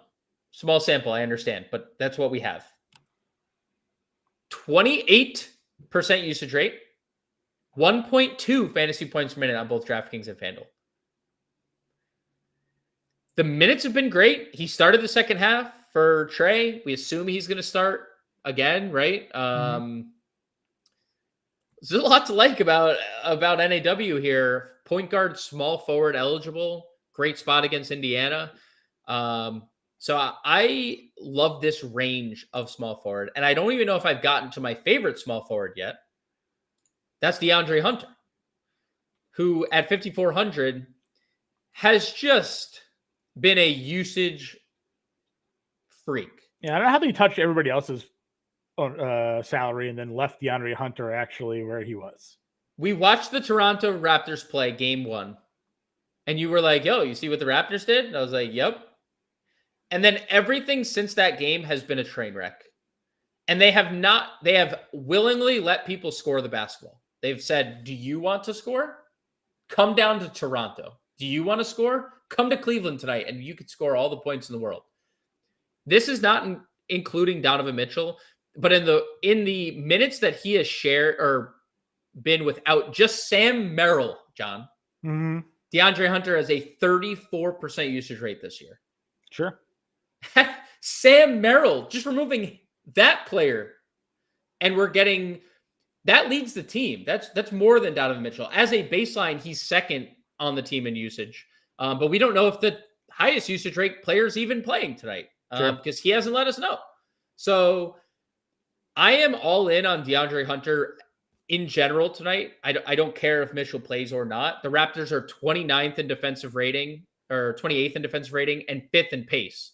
C: Small sample, I understand, but that's what we have. 28% usage rate, 1.2 fantasy points per minute on both DraftKings and FanDuel. The minutes have been great. He started the second half for Trae. We assume he's going to start again, right? There's a lot to like about NAW here. Point guard, small forward eligible. Great spot against Indiana. So I love this range of small forward. And I don't even know if I've gotten to my favorite small forward yet. That's DeAndre Hunter, who at 5,400 has just been a usage freak.
B: Yeah, I don't know how they touched everybody else's salary and then left DeAndre Hunter actually where he was.
C: We watched the Toronto Raptors play game 1, and you were like, yo, you see what the Raptors did? And I was like, yep. And then everything since that game has been a train wreck. And they have willingly let people score the basketball. They've said, do you want to score? Come down to Toronto. Do you want to score? Come to Cleveland tonight, and you could score all the points in the world. This is not including Donovan Mitchell, but in the minutes that he has shared or been without just Sam Merrill, John, DeAndre Hunter has a 34% usage rate this year.
B: Sure.
C: Sam Merrill, just removing that player, and we're getting that leads the team. That's more than Donovan Mitchell. As a baseline, he's second on the team in usage, but we don't know if the highest usage rate player's even playing tonight because he hasn't let us know. So I am all in on DeAndre Hunter in general tonight. I don't care if Mitchell plays or not. The Raptors are 29th in defensive rating or 28th in defensive rating and 5th in pace.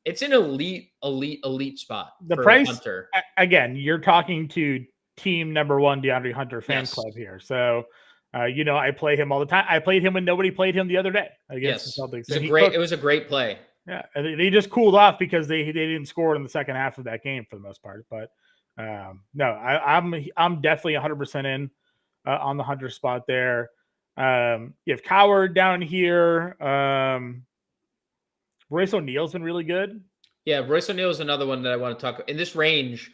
C: It's an elite spot.
B: The
C: for
B: price,
C: Hunter.
B: Again, you're talking to team number one DeAndre Hunter fan club here. So, I play him all the time. I played him when nobody played him the other day against the Celtics.
C: It was a great play.
B: Yeah, and they just cooled off because they didn't score in the second half of that game for the most part. But no, I'm definitely 100% in on the Hunter spot there. You have Coward down here. Royce O'Neal's been really good.
C: Yeah, Royce O'Neal is another one that I want to talk about. In this range,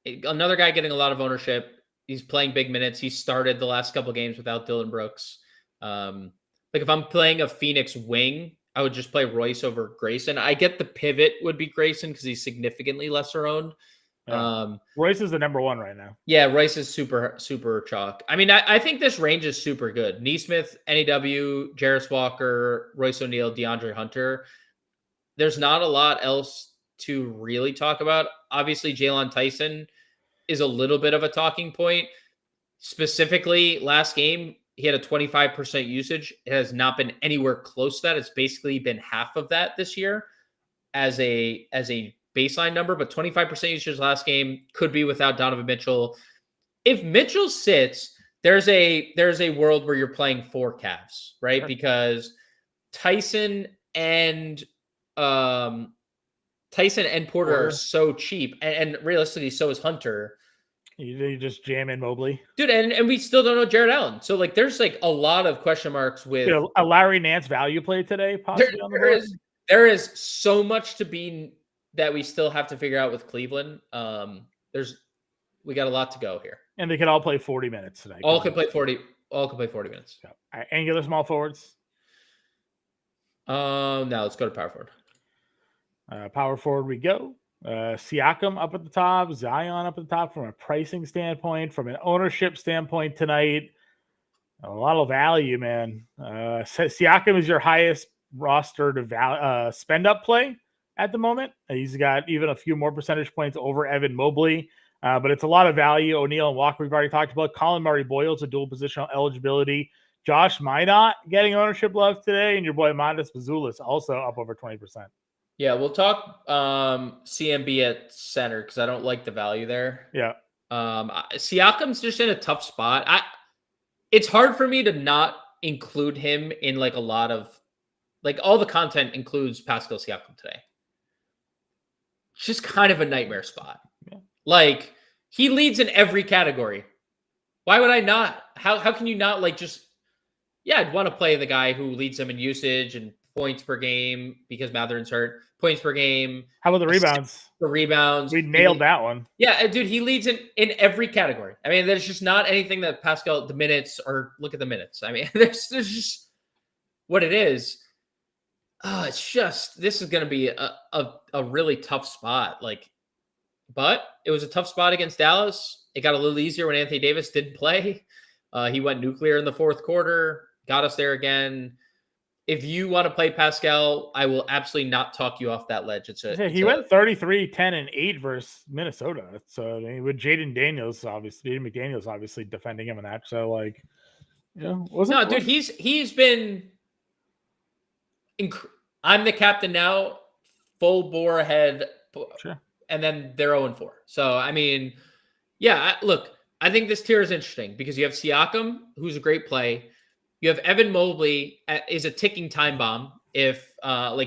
C: another guy getting a lot of ownership. He's playing big minutes. He started the last couple games without Dillon Brooks. If I'm playing a Phoenix wing, I would just play Royce over Grayson. I get the pivot would be Grayson because he's significantly lesser owned.
B: Royce is the number one right now.
C: Yeah, Royce is super chalk. I mean, I think this range is super good. Neesmith, NEW, Jarris Walker, Royce O'Neal, DeAndre Hunter. There's not a lot else to really talk about. Obviously, Jalen Tyson is a little bit of a talking point. Specifically, last game, he had a 25% usage. It has not been anywhere close to that. It's basically been half of that this year as a baseline number, but 25% usage last game could be without Donovan Mitchell. If Mitchell sits, there's a world where you're playing 4 Cavs, right? Sure. Because Tyson and Porter are so cheap, and realistically, so is Hunter.
B: You just jam in Mobley,
C: dude, and we still don't know Jared Allen. So there's a lot of question marks with
B: a Larry Nance value play today. Possibly
C: there is so much to be that we still have to figure out with Cleveland. We got a lot to go here,
B: and they can all play 40 minutes today.
C: All can play 40 minutes.
B: Yeah. Angular small forwards.
C: Now let's go to power forward.
B: Power forward we go. Siakam up at the top, Zion up at the top from a pricing standpoint, from an ownership standpoint tonight. A lot of value, man. Siakam is your highest roster to spend up play at the moment. He's got even a few more percentage points over Evan Mobley, but it's a lot of value. O'Neal and Walker we've already talked about. Colin Murray-Boyle's a dual positional eligibility. Josh Minot getting ownership love today, and your boy Montes Bazulis also up over 20%.
C: Yeah, we'll talk CMB at center because I don't like the value there.
B: Yeah.
C: Siakam's just in a tough spot. It's hard for me to not include him in a lot of all the content includes Pascal Siakam today. It's just kind of a nightmare spot. Yeah. He leads in every category. Why would I not? How can you not I'd want to play the guy who leads them in usage and points per game because Matherin's hurt. Points per game.
B: How about the rebounds?
C: The rebounds.
B: We nailed that one.
C: Yeah, dude, he leads in every category. I mean, there's just not anything that Pascal, the minutes, or look at the minutes. I mean, there's just what it is. It's just, this is going to be a really tough spot. But it was a tough spot against Dallas. It got a little easier when Anthony Davis didn't play. He went nuclear in the fourth quarter, got us there again. If you want to play Pascal, I will absolutely not talk you off that ledge.
B: He went 33, 10, and 8 versus Minnesota. So with Jaden McDaniels obviously defending him in that. So
C: dude, he's been. I'm the captain now, full bore ahead,
B: sure.
C: And then they're 0-4. So I mean, yeah. Look, I think this tier is interesting because you have Siakam, who's a great play. You have Evan Mobley is a ticking time bomb. If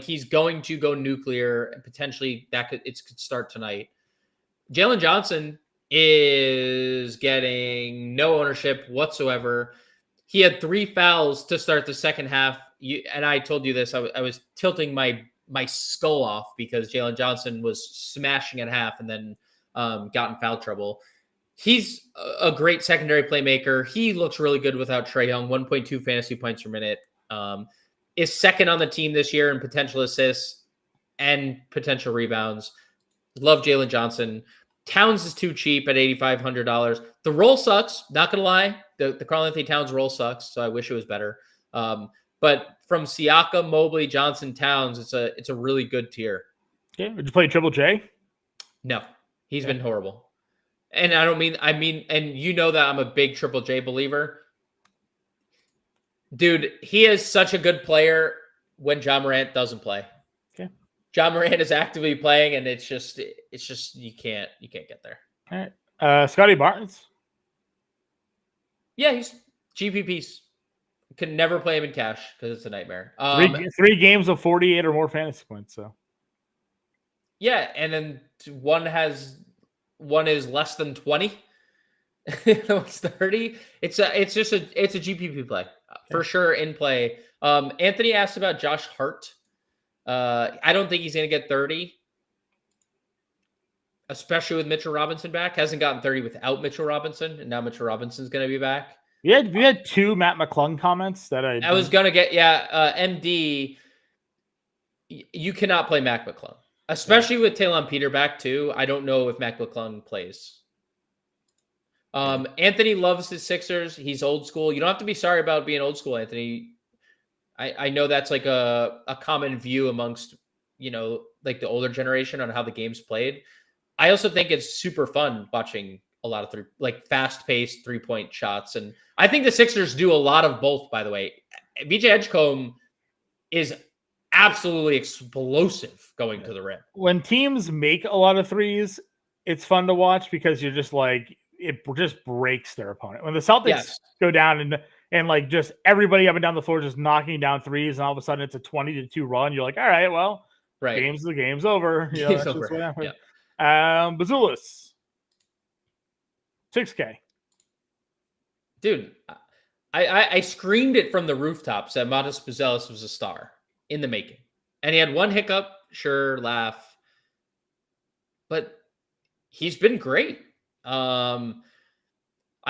C: he's going to go nuclear, and potentially it could start tonight. Jalen Johnson is getting no ownership whatsoever. He had 3 fouls to start the second half. And I told you this. I was tilting my skull off because Jalen Johnson was smashing at half and then got in foul trouble. He's a great secondary playmaker. He looks really good without Trae Young, 1.2 fantasy points per minute. Is second on the team this year in potential assists. and potential rebounds. Love Jalen Johnson. Towns is too cheap at $8,500. The roll sucks. Not gonna lie, the Karl-Anthony Towns roll sucks. So I wish it was better. But from Siakam, Mobley, Johnson, Towns, it's a really good tier.
B: Okay, would you play Triple J?
C: No, he's been horrible. And I mean, and you know that I'm a big Triple J believer. Dude, he is such a good player when John Morant doesn't play.
B: Okay.
C: John Morant is actively playing, and it's just you can't get there.
B: All right. Scotty Barnes.
C: Yeah, he's GPPs. Can never play him in cash because it's a nightmare.
B: 3 games of 48 or more fantasy points. So
C: yeah, and then one is less than 20. It's 30. It's a GPP play for sure in play. Anthony asked about Josh Hart. I don't think he's going to get 30, especially with Mitchell Robinson back. Hasn't gotten 30 without Mitchell Robinson, and now Mitchell Robinson's going to be back.
B: We had 2 Matt McClung comments that I
C: was going to get. MD, you cannot play Mac McClung, especially with Talon Peter back too. I don't know if Mac McClung plays. Anthony loves his Sixers. He's old school. You don't have to be sorry about being old school, Anthony. I know that's like a common view amongst, like the older generation on how the game's played. I also think it's super fun watching a lot of fast-paced 3-point shots. And I think the Sixers do a lot of both, by the way. VJ Edgecombe is absolutely explosive going to the rim.
B: When teams make a lot of threes, it's fun to watch because you're just like, it just breaks their opponent. When the Celtics go down and like just everybody up and down the floor just knocking down threes, and all of a sudden it's a 20-2 run, you're like, all right, well, the game's over.
C: Game's over.
B: What happened. Yeah. Bazulis. 6K.
C: Dude, I screamed it from the rooftops that Modest Buzelis was a star in the making. And he had one hiccup, sure, laugh. But he's been great. I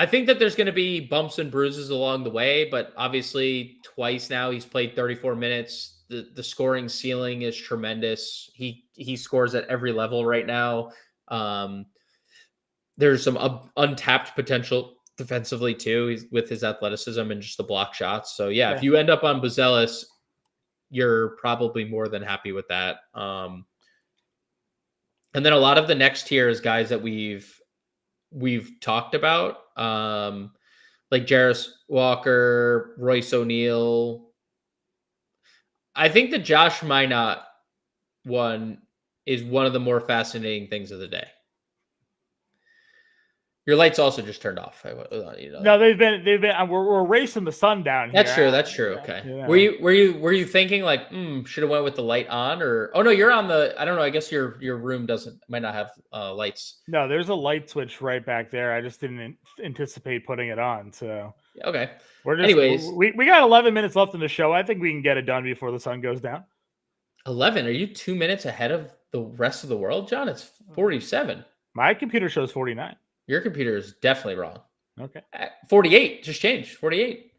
C: think that there's going to be bumps and bruises along the way, but obviously twice now he's played 34 minutes. The scoring ceiling is tremendous. He scores at every level right now. There's some untapped potential defensively too, with his athleticism and just the block shots. So yeah, if you end up on Buzelis, you're probably more than happy with that. And then a lot of the next tier is guys that we've talked about, like Jarris Walker, Royce O'Neal. I think the Josh Minot one is one of the more fascinating things of the day. Your lights also just turned off.
B: No, they've been. We're racing the sun down here.
C: That's true. Okay. Yeah. Were you thinking like, should have went with the light on, or no, you're on the. I don't know. I guess your room might not have lights.
B: No, there's a light switch right back there. I just didn't anticipate putting it on. So
C: okay.
B: Anyways, we got 11 minutes left in the show. I think we can get it done before the sun goes down.
C: 11? Are you 2 minutes ahead of the rest of the world, John? It's 47.
B: My computer shows 49.
C: Your computer is definitely wrong.
B: Okay.
C: 48. Just changed. 48.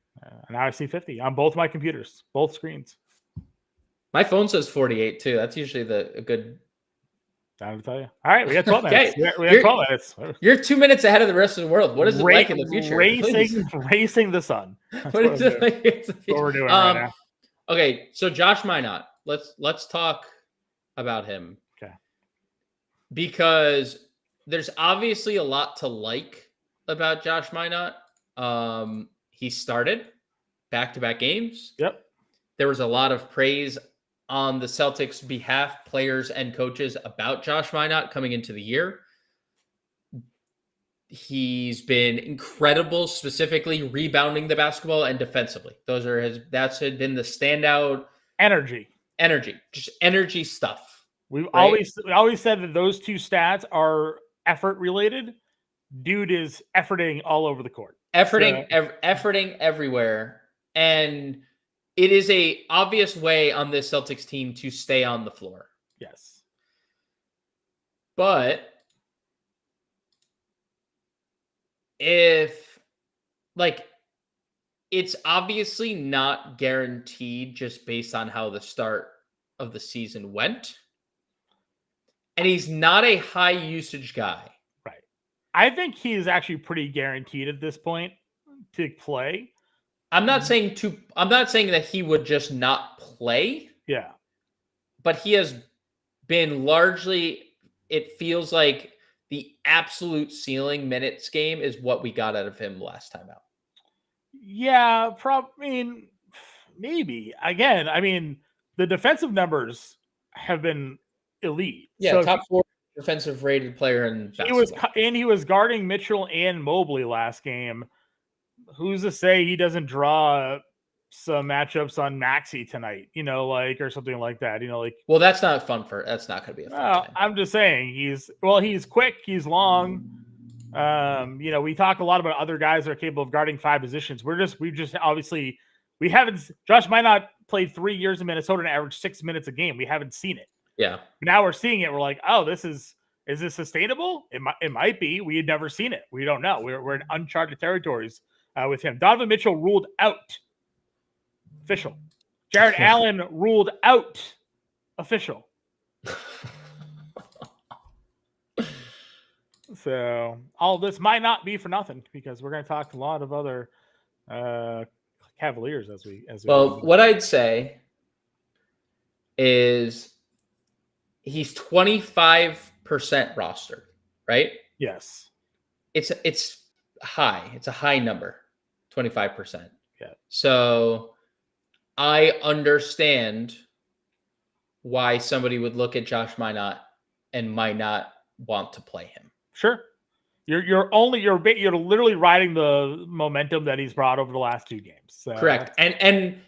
B: Now I see 50 on both my computers, both screens.
C: My phone says 48 too. That's usually a good.
B: Time to tell you. All right, we got 12 minutes. We got 12 minutes.
C: You're 2 minutes ahead of the rest of the world. What is it like in the future?
B: Racing the sun.
C: What is it like?
B: That's what we're doing right now.
C: Okay, so Josh Minot. Let's talk about him.
B: Okay.
C: Because there's obviously a lot to like about Josh Minot. He started back-to-back games.
B: Yep.
C: There was a lot of praise on the Celtics' behalf, players and coaches, about Josh Minot coming into the year. He's been incredible, specifically rebounding the basketball and defensively. That's been the standout
B: energy,
C: just energy stuff.
B: We always said that those two stats are effort related. Dude is efforting all over the court.
C: Efforting everywhere. And it is a obvious way on this Celtics team to stay on the floor.
B: Yes.
C: But it's obviously not guaranteed just based on how the start of the season went. And he's not a high usage guy.
B: Right. I think he's actually pretty guaranteed at this point to play.
C: I'm not saying that he would just not play.
B: Yeah.
C: But he has been largely, it feels like the absolute ceiling minutes game is what we got out of him last time out.
B: Yeah, maybe. Again, the defensive numbers have been elite.
C: Yeah, so top 4 defensive rated player in basketball.
B: He was guarding Mitchell and Mobley last game. Who's to say he doesn't draw some matchups on Maxey tonight, or something like that,
C: Well, that's not going to be a fun time.
B: I'm just saying he's quick, he's long. We talk a lot about other guys that are capable of guarding 5 positions. Josh might not played 3 years in Minnesota and average 6 minutes a game. We haven't seen it.
C: Yeah.
B: Now we're seeing it. We're like, oh, is this sustainable? It might be. We had never seen it. We don't know. We're in uncharted territories with him. Donovan Mitchell ruled out. Official. Jared Allen ruled out. Official. So all this might not be for nothing because we're going to talk a lot of other Cavaliers as we.
C: Well, what I'd say is he's 25% rostered, right?
B: Yes.
C: It's high. It's a high number, 25%.
B: Yeah.
C: So I understand why somebody would look at Josh Minott and might not want to play him.
B: Sure. You're literally riding the momentum that he's brought over the last 2 games. So.
C: Correct. And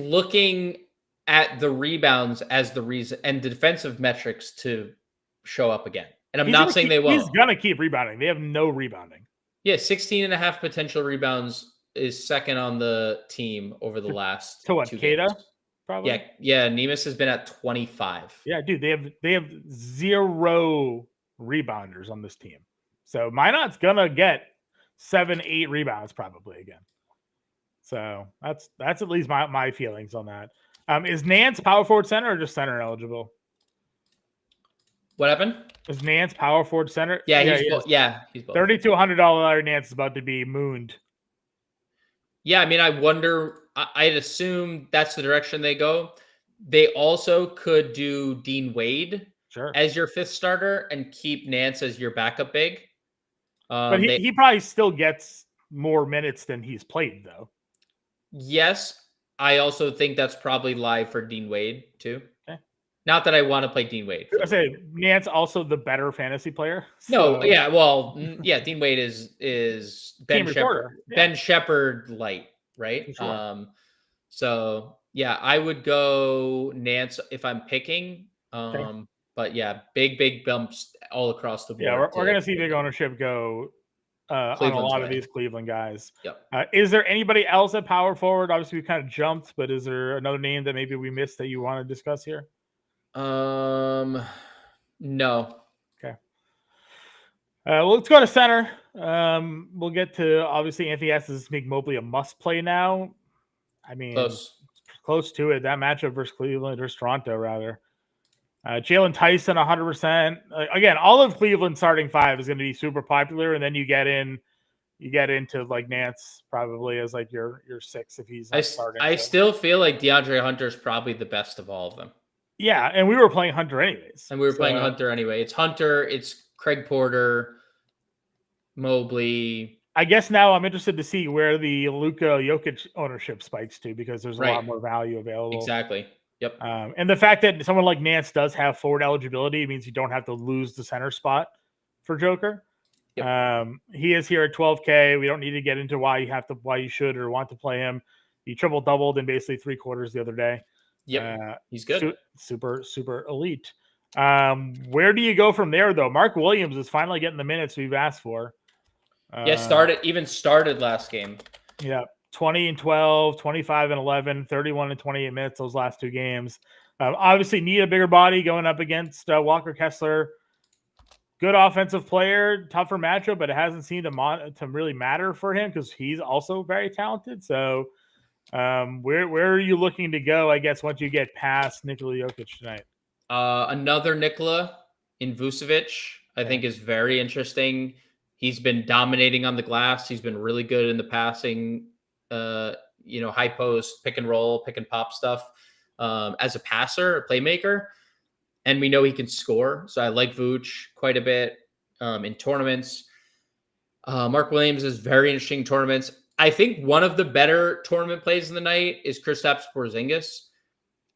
C: looking at the rebounds as the reason and the defensive metrics to show up again. And I'm not saying they won't.
B: He's going to keep rebounding. They have no rebounding.
C: Yeah, 16.5 potential rebounds is second on the team over the last
B: to what,
C: 2
B: Keita?
C: games.
B: Probably.
C: Yeah. Nemus has been at 25.
B: Yeah, dude, they have 0 rebounders on this team. So Minott's gonna get 7-8 rebounds probably again. So that's at least my feelings on that. Is Nance power forward center or just center eligible?
C: What happened?
B: Is Nance power forward center?
C: Yeah, he's both.
B: $3,200 Nance is about to be mooned.
C: Yeah, I wonder. I'd assume that's the direction they go. They also could do Dean Wade as your 5th starter and keep Nance as your backup big.
B: But he probably still gets more minutes than he's played, though.
C: Yes, I also think that's probably live for Dean Wade too.
B: Okay.
C: Not that I want to play Dean Wade.
B: I say Nance also the better fantasy player.
C: So. No, yeah, well, yeah, Dean Wade is Ben Shepherd, Ben Shepherd light, right?
B: Sure.
C: So yeah, I would go Nance if I'm picking.
B: Okay.
C: But yeah, big bumps all across the board.
B: Yeah, we're going to see big ownership go on a lot of these Cleveland guys.
C: Yep.
B: Is there anybody else at power forward? Obviously, we kind of jumped, but is there another name that maybe we missed that you want to discuss here?
C: No.
B: Okay. Well, let's go to center. We'll get to obviously Anthony has to make Mobley a must play now. Close to it. That matchup versus Cleveland or Toronto rather. Jalen Tyson, 100%. Again, all of Cleveland's starting 5 is going to be super popular, and then you get into like Nance probably as like your 6 if he's starting.
C: I still feel like DeAndre Hunter is probably the best of all of them.
B: Yeah, and we were playing Hunter anyways.
C: It's Hunter, it's Craig Porter, Mobley.
B: I guess now I'm interested to see where the Luka Jokic ownership spikes to because there's a lot more value available.
C: Exactly. Yep.
B: And the fact that someone like Nance does have forward eligibility means you don't have to lose the center spot for Joker. Yep. He is here at 12K. We don't need to get into why you should or want to play him. He triple doubled in basically 3 quarters the other day.
C: Yep. He's good.
B: Super elite. Where do you go from there though? Mark Williams is finally getting the minutes we've asked for.
C: Started last game.
B: Yeah. 20 and 12, 25 and 11, 31 and 28 minutes those last 2 games. Obviously need a bigger body going up against Walker Kessler. Good offensive player, tougher matchup, but it hasn't seemed to really matter for him because he's also very talented. So where are you looking to go, I guess, once you get past Nikola Jokic tonight?
C: Another Nikola. in Vucevic, I think is very interesting. He's been dominating on the glass. He's been really good in the passing, high post, pick and roll, pick and pop stuff as a passer, a playmaker. And we know he can score. So I like Vooch quite a bit in tournaments. Mark Williams is very interesting in tournaments. I think one of the better tournament plays in the night is Kristaps Porzingis.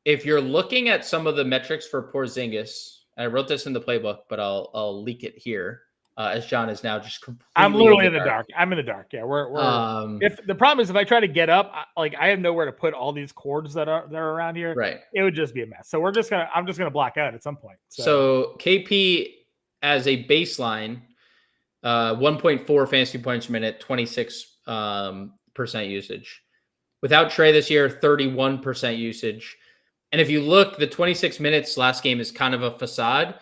C: If you're looking at some of the metrics for Porzingis, I wrote this in the playbook, but I'll leak it here as John is now just completely.
B: I'm literally in the dark. I'm in the dark. Yeah, we're. If the problem is if I try to get up, I have nowhere to put all these cords that are around here.
C: Right.
B: It would just be a mess. So I'm just gonna black out at some point.
C: So KP as a baseline, 1.4 fantasy points per minute, 26% usage. Without Trey this year, 31% usage. And if you look, the 26 minutes last game is kind of a facade.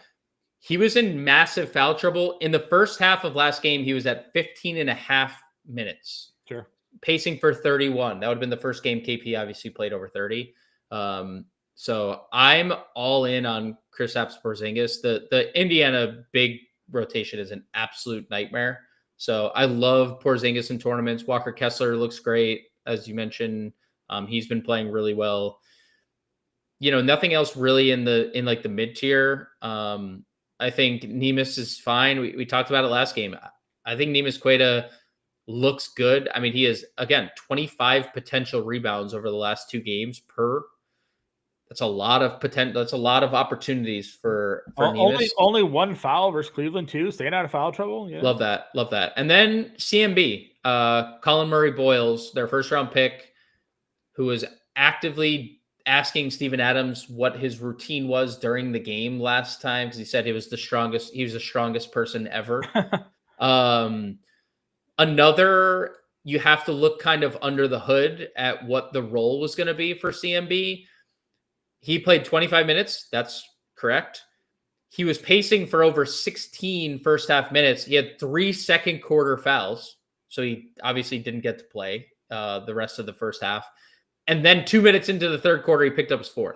C: He was in massive foul trouble. In the first half of last game, he was at 15 and a half minutes.
B: Sure.
C: Pacing for 31. That would have been the first game KP obviously played over 30. So I'm all in on Kristaps Porzingis. The Indiana big rotation is an absolute nightmare. So I love Porzingis in tournaments. Walker Kessler looks great, as you mentioned. He's been playing really well. Nothing else really in the mid tier. I think Neemias is fine. We talked about it last game. I think Neemias Queta looks good. I mean, he is, again, 25 potential rebounds over the last 2 games per. That's a lot of potential. That's a lot of opportunities for Neemias.
B: Only 1 foul versus Cleveland too. Staying out of foul trouble. Yeah.
C: Love that. And then CMB, Colin Murray Boyles, their first round pick, who was actively asking Steven Adams what his routine was during the game last time, because he said he was the strongest person ever. Another, you have to look kind of under the hood at what the role was going to be for CMB. He played 25 minutes. That's correct. He was pacing for over 16 first half minutes. He had 3 second quarter fouls. So he obviously didn't get to play the rest of the first half. And then 2 minutes into the third quarter, he picked up his 4th.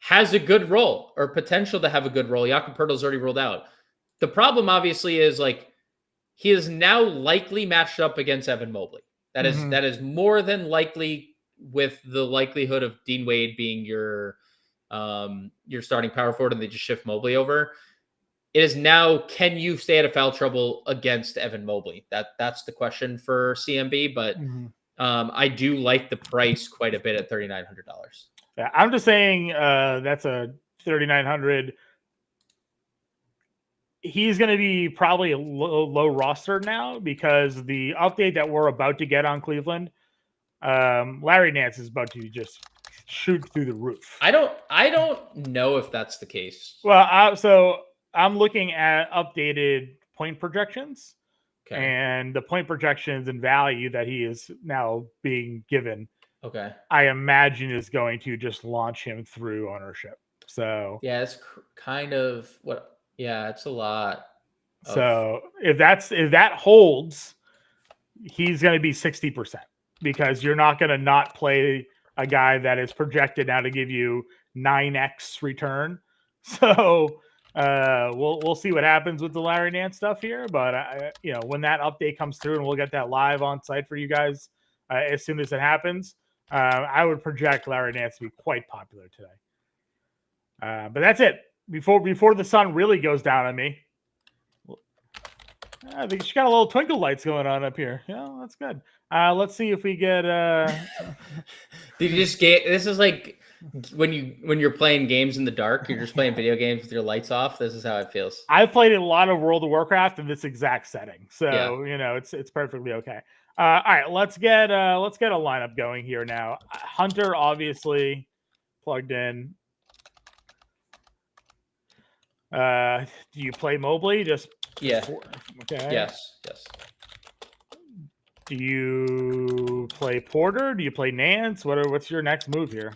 C: Has a good role or potential to have a good role. Jakob Poeltl's already ruled out. The problem obviously is he is now likely matched up against Evan Mobley. That is more than likely, with the likelihood of Dean Wade being your starting power forward and they just shift Mobley over. It is now, can you stay out of foul trouble against Evan Mobley? That's the question for CMB, but I do like the price quite a bit at $3,900.
B: Yeah, I'm just saying that's a $3,900. He's going to be probably a low roster now because the update that we're about to get on Cleveland, Larry Nance is about to just shoot through the roof.
C: I don't know if that's the case.
B: Well, so I'm looking at updated point projections. Okay. And the point projections and value that he is now being given, I imagine is going to just launch him through ownership. So
C: yeah, it's kind of what. Yeah, it's a lot.
B: So if that holds, he's going to be 60% because you're not going to not play a guy that is projected now to give you 9x return. So we'll see what happens with the Larry Nance stuff here, but when that update comes through and we'll get that live on site for you guys as soon as it happens, I would project Larry Nance to be quite popular today. But that's it. Before the sun really goes down on me, I think she got a little twinkle lights going on up here. Yeah, that's good. Let's see if we get.
C: Did you just get? This is like when you're playing games in the dark. You're just playing video games with your lights off. This is how it feels.
B: I've played a lot of World of Warcraft in this exact setting, so it's perfectly okay. All right, let's get a lineup going here now. Hunter obviously plugged in. Do you play Mobley? Okay.
C: Yes.
B: Do you play Porter? Do you play Nance? What's your next move here?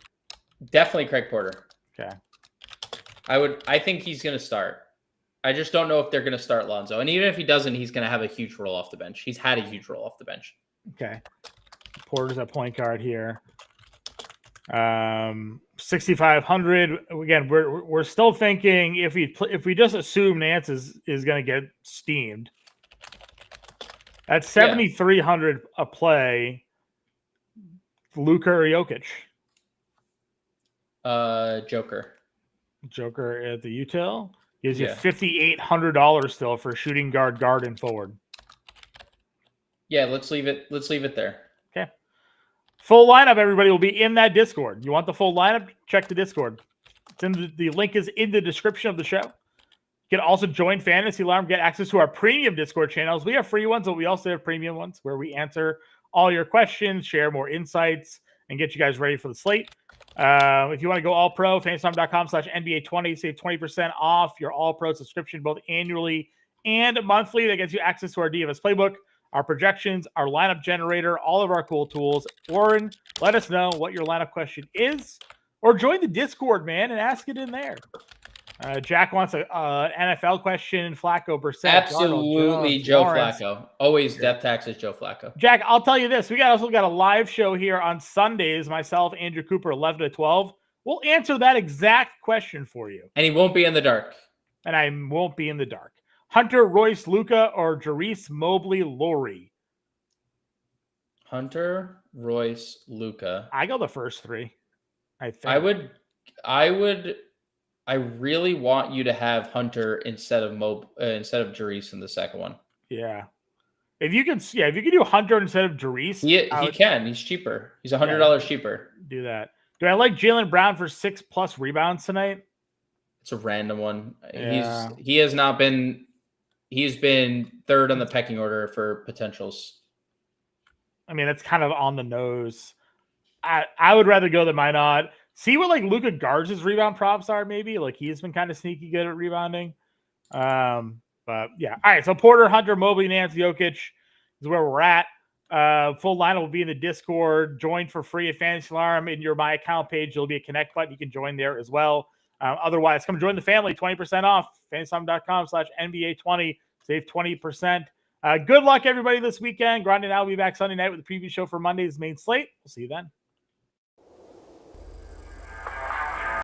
C: Definitely Craig Porter.
B: Okay.
C: I think he's going to start. I just don't know if they're going to start Lonzo. And even if he doesn't, he's going to have a huge role off the bench. He's had a huge role off the bench.
B: Okay. Porter's a point guard here. 6,500. Again, we're still thinking if we just assume Nance is going to get steamed, that's 7,300 a play. Luka or Jokic? Joker at the util gives you $5,800 still for shooting guard, and forward.
C: Yeah, let's leave it there.
B: Okay. Full lineup, everybody, will be in that Discord. You want the full lineup? Check the Discord. It's in the link is in the description of the show. You can also join Fantasy Alarm, get access to our premium Discord channels. We have free ones, but we also have premium ones where we answer all your questions, share more insights, and get you guys ready for the slate. If you want to go all pro, fantasyalarm.com/NBA20, save 20% off your all pro subscription, both annually and monthly. That gets you access to our DFS playbook, our projections, our lineup generator, all of our cool tools. Warren, let us know what your lineup question is, or join the Discord, man, and ask it in there. Jack wants an NFL question. Flacco, Brissett,
C: absolutely,
B: Darnold,
C: Joe
B: Lawrence.
C: Flacco. Always death taxes, Joe Flacco.
B: Jack, I'll tell you this: we also got a live show here on Sundays. Myself, Andrew Cooper, 11 to 12. We'll answer that exact question for you,
C: and he won't be in the dark.
B: And I won't be in the dark. Hunter, Royce, Luka, or Jarice, Mobley, Laurie?
C: Hunter, Royce, Luka.
B: I go the first three. I think
C: I really want you to have Hunter instead of Jarice in the second one.
B: Yeah, if you can do Hunter instead of Jarice,
C: he can. He's cheaper. He's $100 cheaper.
B: Do that. Do I like Jaylen Brown for 6+ rebounds tonight?
C: It's a random one.
B: Yeah.
C: He's been third on the pecking order for potentials.
B: I mean, it's kind of on the nose. I would rather go than Minot. See what like Luka Garza's rebound props are, maybe. Like he's been kind of sneaky good at rebounding. But yeah. All right. So Porter, Hunter, Mobley, Nance, Jokic is where we're at. Full lineup will be in the Discord. Join for free at Fantasy Alarm. In your My Account page, there'll be a connect button. You can join there as well. Otherwise, come join the family. 20% off. fantasyalarm.com/NBA20. Save 20%. Good luck, everybody, this weekend. Grinding out. We'll be back Sunday night with the preview show for Monday's main slate. We'll see you then.